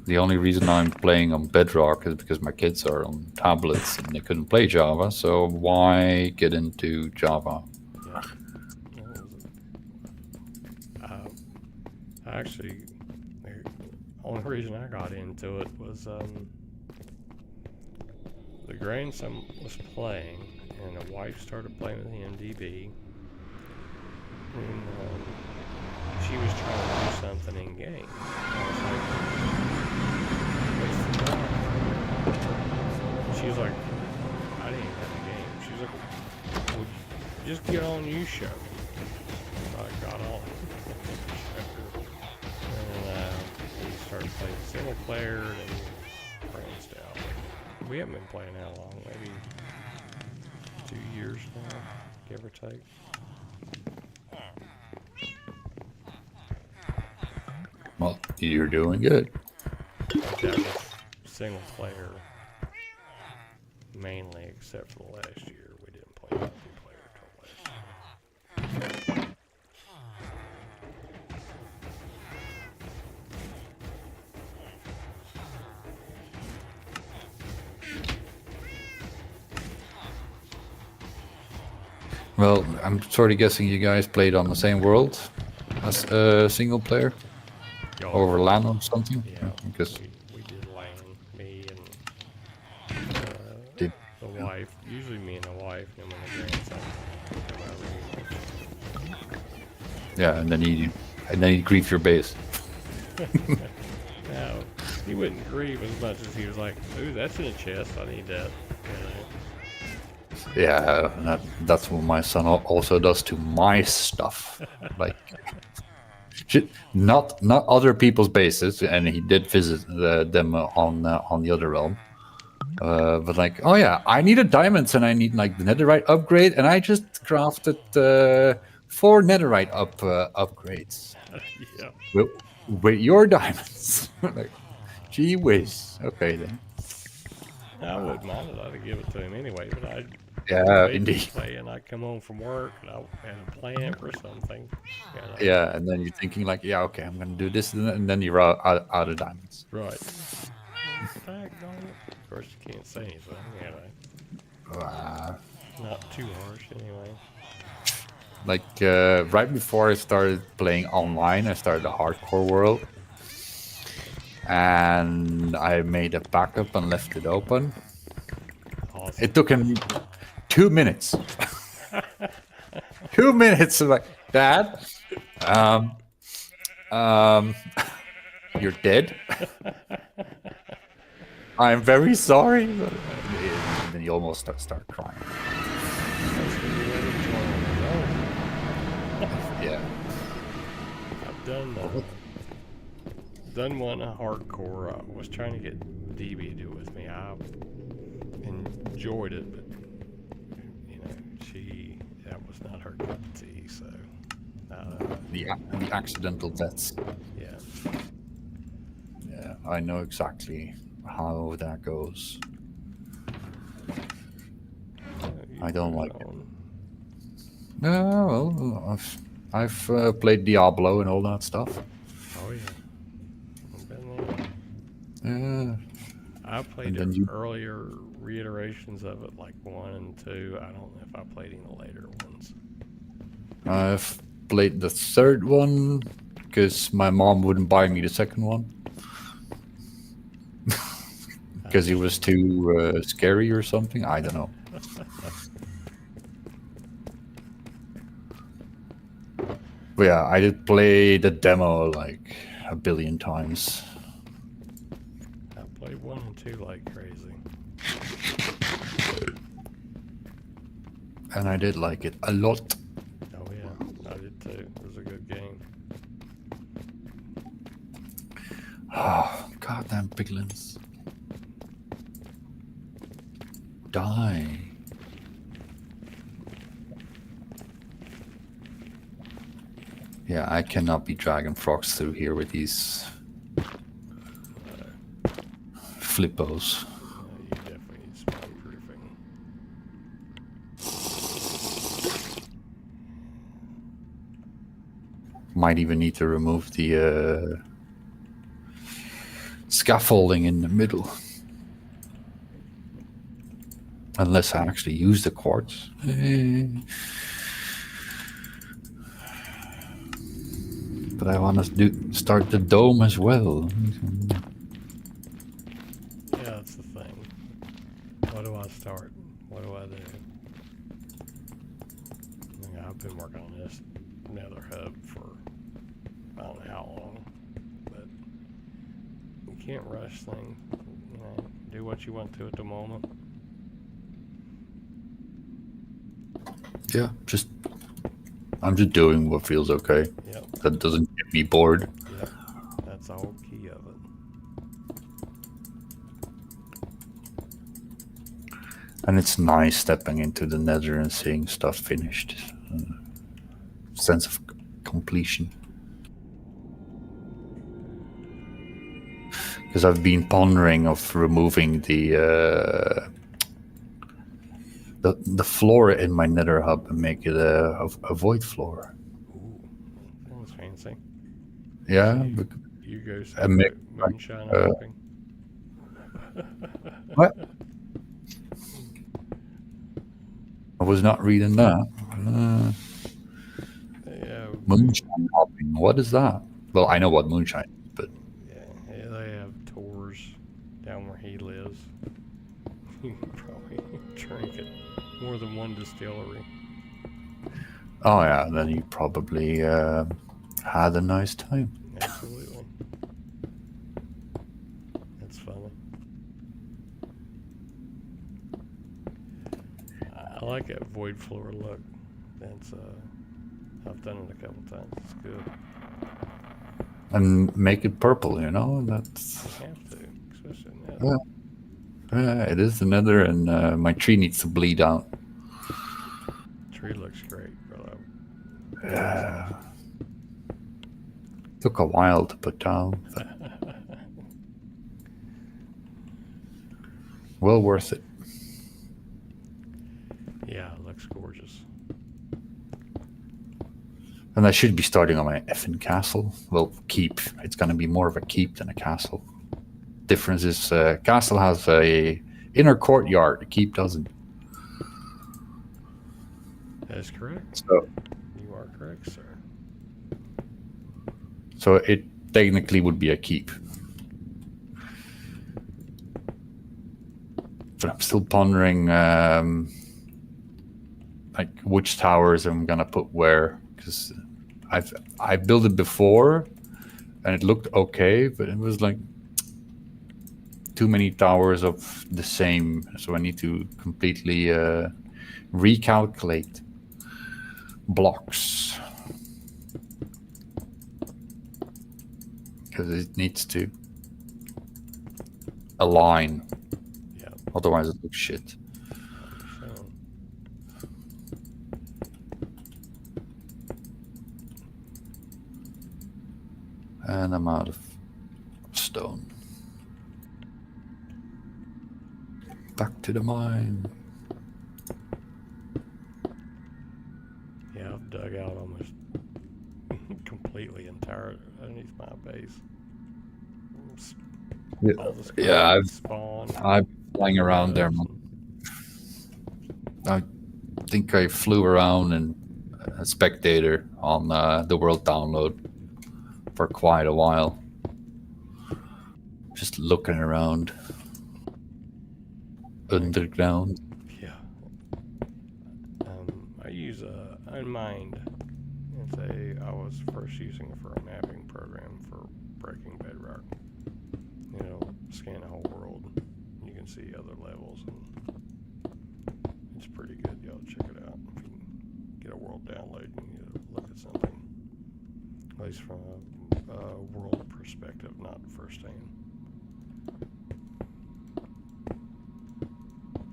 The only reason I'm playing on Bedrock is because my kids are on tablets and they couldn't play Java, so why get into Java? Yeah. Actually, the only reason I got into it was the grandson was playing, and the wife started playing with the MDB, and she was trying to do something in game. I was like, what's the problem? She was like, I didn't have a game. She was like, well, just get on you show. So I got on. And we started playing single player and branched out. We haven't been playing how long? Maybe 2 years now, give or take. Well, you're doing good. That was single player mainly, except for the last year. We didn't play multiplayer until last year. Well, I'm sort of guessing you guys played on the same world as single player over LAN or something. Yeah, Because we did LAN, me and did the wife. Usually me and the wife, and then when the grandson came over. yeah, and then you grief your base. No, he wouldn't grieve as much as he was like, ooh, that's in a chest, I need that. You know? Yeah, that's what my son also does to my stuff. Like, not other people's bases, and he did visit them on the other realm. But like, oh yeah, I needed diamonds and I need like the netherite upgrade, and I just crafted 4 netherite upgrades. Yeah. With your diamonds. Like, gee whiz. Okay then. I wouldn't mind it. I'd give it to him anyway, but Yeah, I'd indeed. play and I'd come home from work and I had a plan for something. You know? Yeah, and then you're thinking like, yeah, okay, I'm gonna do this, and then you're out of diamonds. Right. Daggone it. Of course, you can't say anything, you know. Not too harsh, anyway. Like right before I started playing online, I started the hardcore world, and I made a backup and left it open. Awesome. It took him 2 minutes. 2 minutes. I'm like, Dad, you're dead. I'm very sorry. And then you almost start crying. Yeah. I've done one hardcore. I was trying to get DB to do it with me. I enjoyed it, but you know, that was not her cup of tea. So The accidental deaths. yeah. Yeah, I know exactly how that goes. I don't like it. No, well, I've played Diablo and all that stuff. Oh yeah. I've been there. Yeah. I played the earlier reiterations of it, like 1 and 2. I don't know if I played any of the later ones. I've played the 3rd one because my mom wouldn't buy me the 2nd one because it was too scary or something. I don't know. But yeah, I did play the demo like a billion times. I played 1 and 2 like crazy. And I did like it a lot. Oh yeah, I did too. It was a good game. Oh, goddamn piglins. Die. Yeah, I cannot be dragging frogs through here with these flippos. You definitely need spawn proofing. Might even need to remove the scaffolding in the middle. Unless I actually use the quartz. But I want to start the dome as well. Yeah, that's the thing. What do I start? What do I do? I've been working on this nether hub for I don't know how long, but you can't rush things. You know, do what you want to at the moment. Yeah, I'm just doing what feels okay. Yep. That doesn't get me bored. Yep. That's the whole key of it. And it's nice stepping into the nether and seeing stuff finished. Sense of completion. Because I've been pondering of removing the floor in my nether hub and make it a void floor. Ooh, that's fancy. Yeah. So you go moonshine hopping. What? I was not reading that. Yeah. Moonshine hopping. What is that? Well, I know what moonshine is, but Yeah, they have tours down where he lives. You can probably drink at more than one distillery. oh yeah, then you probably had a nice time. Absolutely. That's funny. I like that void floor look. That's I've done it a couple times. It's good. And make it purple, you know? That's You have to, especially now. yeah, it is the nether, and my tree needs to bleed out. Tree looks great, bro. Took a while to put down, but well worth it. Yeah, it looks gorgeous. And I should be starting on my effing castle. Well, keep. It's going to be more of a keep than a castle. Difference is castle has a inner courtyard. The keep doesn't. That is correct. So You are correct, sir. So it technically would be a keep. But I'm still pondering like which towers I'm gonna put where, because I built it before and it looked okay, but it was like too many towers of the same, so I need to completely recalculate blocks. Because it needs to align. Yeah. Otherwise it looks shit. So, And I'm out of stone. Back to the mine. yeah, I've dug out almost completely entire underneath my base. All the Yeah, spawn. I'm flying around there. I think I flew around and a spectator on the world download for quite a while. Just looking around. Underground. Yeah. I use Unmind. I was first using it for a mapping program for breaking bedrock. You know, scan the whole world. You can see other levels, and it's pretty good. Y'all check it out. If you get a world download, you need to look at something, at least from a world perspective. perspective, not first hand.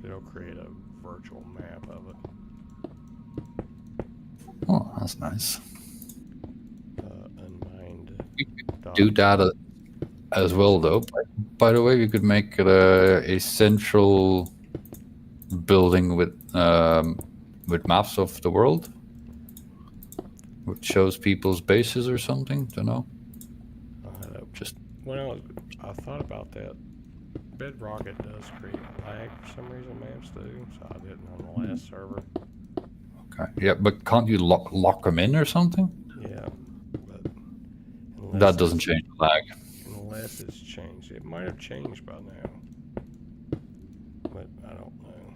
It'll create a virtual map of it. Oh, that's nice. Unmined. Do that as well, though. By the way, we could make it a central building with maps of the world, which shows people's bases or something. Don't know. Just Well, I thought about that. Bedrock it does create lag for some reason. Maps do, so I didn't on the last server. okay, yeah, but can't you lock them in or something? Yeah, but That doesn't change the lag. Unless it's changed. It might have changed by now, but I don't know.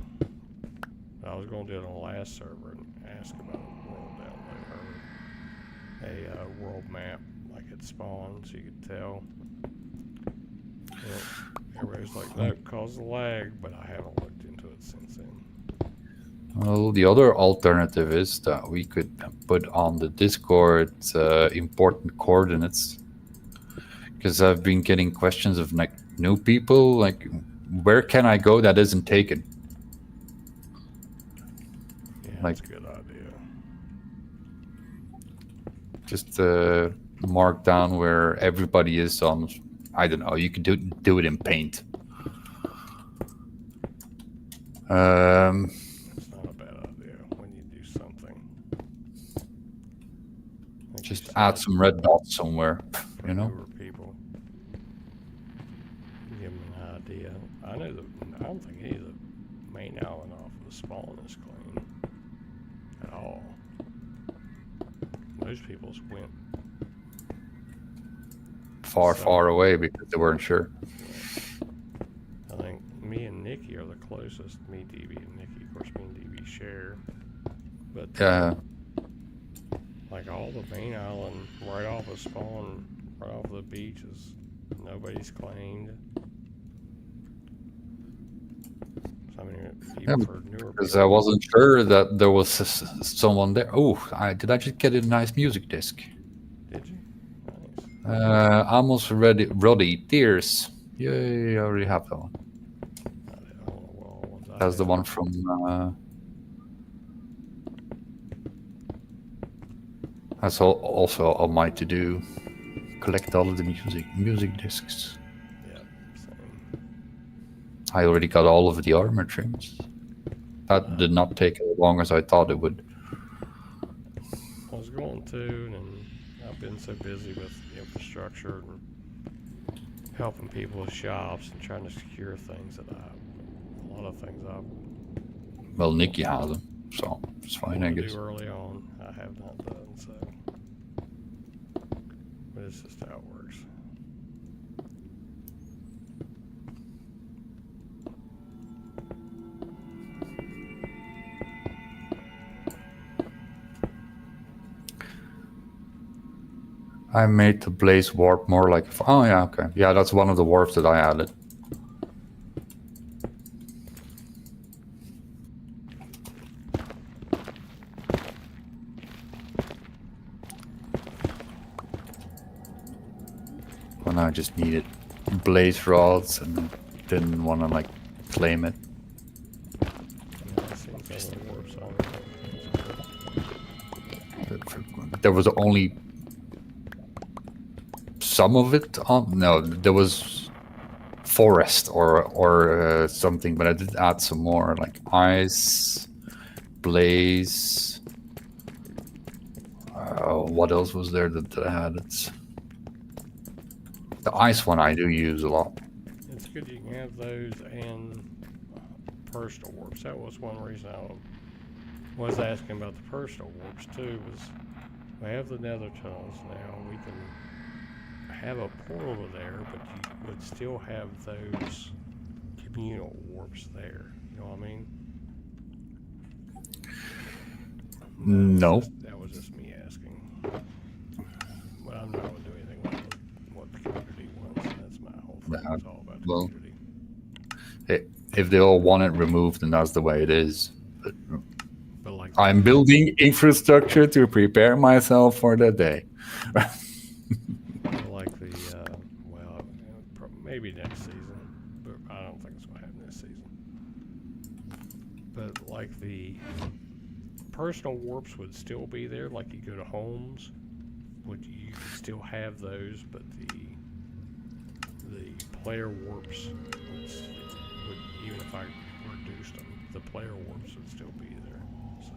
I was going to do it on the last server and ask about a world download or a world map, like it spawned, so you could tell. Well, everybody's like, that caused the lag, but I haven't looked into it since then. Well, the other alternative is that we could put on the Discord important coordinates, because I've been getting questions of like new people, like where can I go that isn't taken? Yeah, that's a good idea. Just mark down where everybody is on. I don't know. You could do it in Paint. It's not a bad idea when you do something. Like Just you add said, some red dots somewhere, for you know. newer people. Give them an idea. I don't think any of the main island off of the spawn is clean at all. Most people's went Far away because they weren't sure. I think me and Nikki are the closest. Me, DB, and Nikki. Of course, me and DB share. But like all the main island, right off of spawn, right off the beach, is nobody's claimed. So, I mean, even for newer Because people, I wasn't sure that there was someone there. Oh, did I just get a nice music disc? did you? Nice. Almost ready. Roddy Tears. Yay! I already have that one. I don't know what all ones I That's the have. one from. That's also on my to do. Collect all of the music discs. Yeah, same. I already got all of the armor trims. That did not take as long as I thought it would. I was going to, and I've been so busy with infrastructure and helping people with shops and trying to secure things that a lot of things I Well, Nikki has them, so it's fine, I wanted to guess. do early on. I have not done so, but it's just how it works. I made the blaze warp more like. Oh yeah, okay, yeah, that's one of the warps that I added. When I just needed blaze rods and didn't want to like claim it. Yeah, I've seen some of the warps on it. There was only some of it on. No, there was forest or something, but I did add some more like ice, blaze. What else was there that I had? The ice one I do use a lot. It's good you can have those and personal warps. That was one reason I was asking about the personal warps too. Was we have the nether tunnels now. We can have a portal to there, but you would still have those communal warps there. You know what I mean? No. That was just me asking. But I'm not going to do anything with what the community wants. That's my whole thing. It's all about the Well, community. If they all want it removed, then that's the way it is. But But like I'm building infrastructure to prepare myself for that day. like the season, but I don't think it's going to happen this season. But like the personal warps would still be there. Like you go to homes, you could still have those, but the player warps would even if I reduced them, the player warps would still be there. So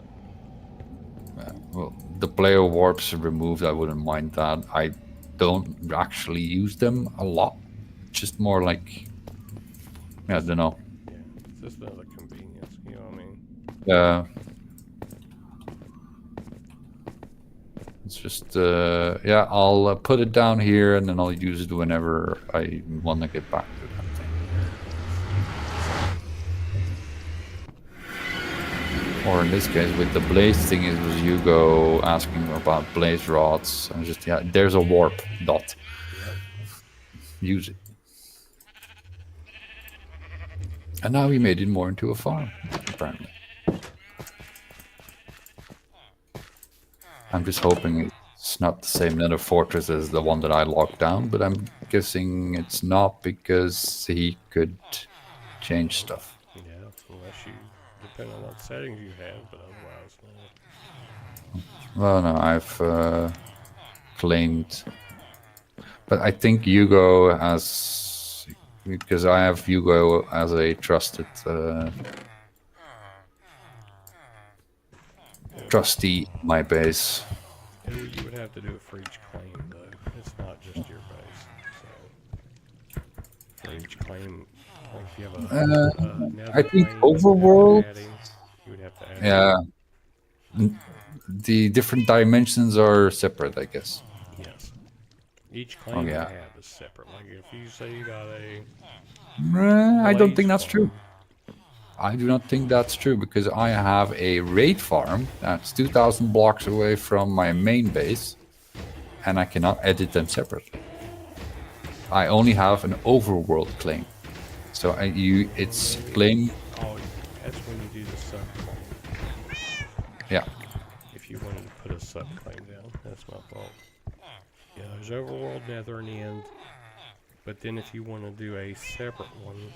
Well, the player warps removed, I wouldn't mind that. I don't actually use them a lot. Just more like, I don't know. yeah, it's just another convenience. You know what I mean? It's just, yeah, I'll put it down here and then I'll use it whenever I want to get back to that thing. Or in this case, with the blaze thing, it was Hugo asking about blaze rods. And just, yeah, there's a warp dot. Use it. And now we made it more into a farm, apparently. I'm just hoping it's not the same nether fortress as the one that I locked down, but I'm guessing it's not because he could change stuff. Yeah, unless you depend on what settings you have, but otherwise, no. Well, no, I've claimed, but I think Hugo has, because I have Hugo as a trusted trustee in my base. You would have to do it for each claim, though. It's not just your base. So for each claim, like if you have a nether I think claim overworld. you would have to add. Yeah, the different dimensions are separate, I guess. Yes. Each claim yeah. you have is separate. Like if you say you got a I don't think blaze that's true. farm, I do not think that's true because I have a raid farm that's 2,000 blocks away from my main base, and I cannot edit them separately. I only have an overworld claim, so it's claim. Oh, that's when you do the subclaim. Yeah. If you wanted to put a subclaim down, that's my fault. Yeah, there's overworld nether in the end, but then if you want to do a separate one,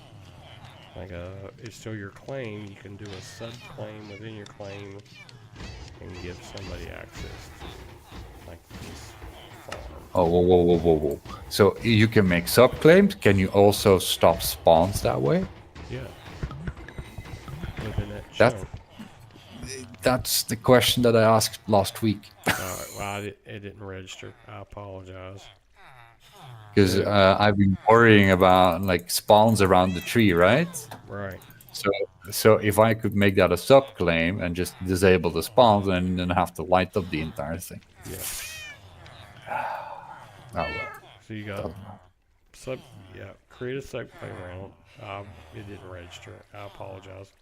like it's still your claim, you can do a subclaim within your claim and give somebody access to like this farm. Oh, whoa. So you can make subclaims. Can you also stop spawns that way? Yeah. Within that That's- chunk. That's the question that I asked last week. Alright, well, it didn't register. I apologize. Because I've been worrying about like spawns around the tree, right? Right. So if I could make that a subclaim and just disable the spawns and then have to light up the entire thing. Yeah. Oh well. So you got create a subclaim round. It didn't register. I apologize.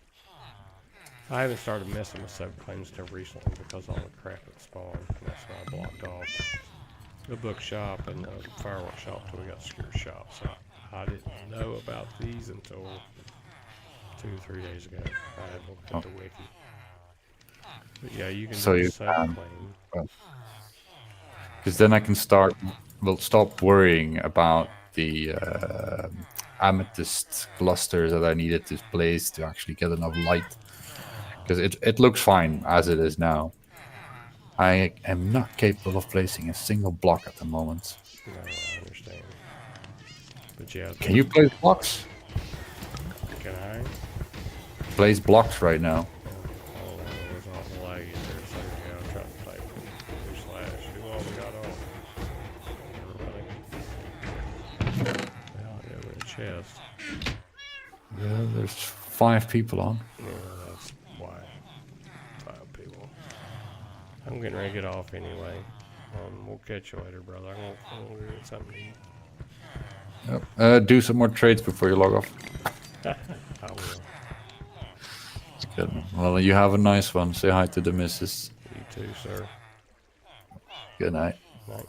I haven't started messing with subclaims until recently because all the crap that spawned. And that's why I blocked off the bookshop and the fireworks shop until we got secure shop. So I didn't know about these until 2 or 3 days ago. I had looked at the wiki. But yeah, you can So do a you subclaim. Because then I can stop worrying about the amethyst clusters that I needed to place to actually get enough light. Because it looks fine as it is now. I am not capable of placing a single block at the moment. No, I understand. But yeah, Can you place blocks? Can I? Place blocks right now. Oh, there's all the lag in there. So yeah, I'm trying to type /. Do all we got on. Everybody. Yeah, we're in the chest. Yeah, there's 5 people on. Yeah, that's why. 5 people. I'm getting ready to get off anyway. We'll catch you later, brother. I'm gonna get something to eat. Yep. Do some more trades before you log off. I will. Good. Well, you have a nice one. Say hi to the missus. You too, sir. Good night. Night.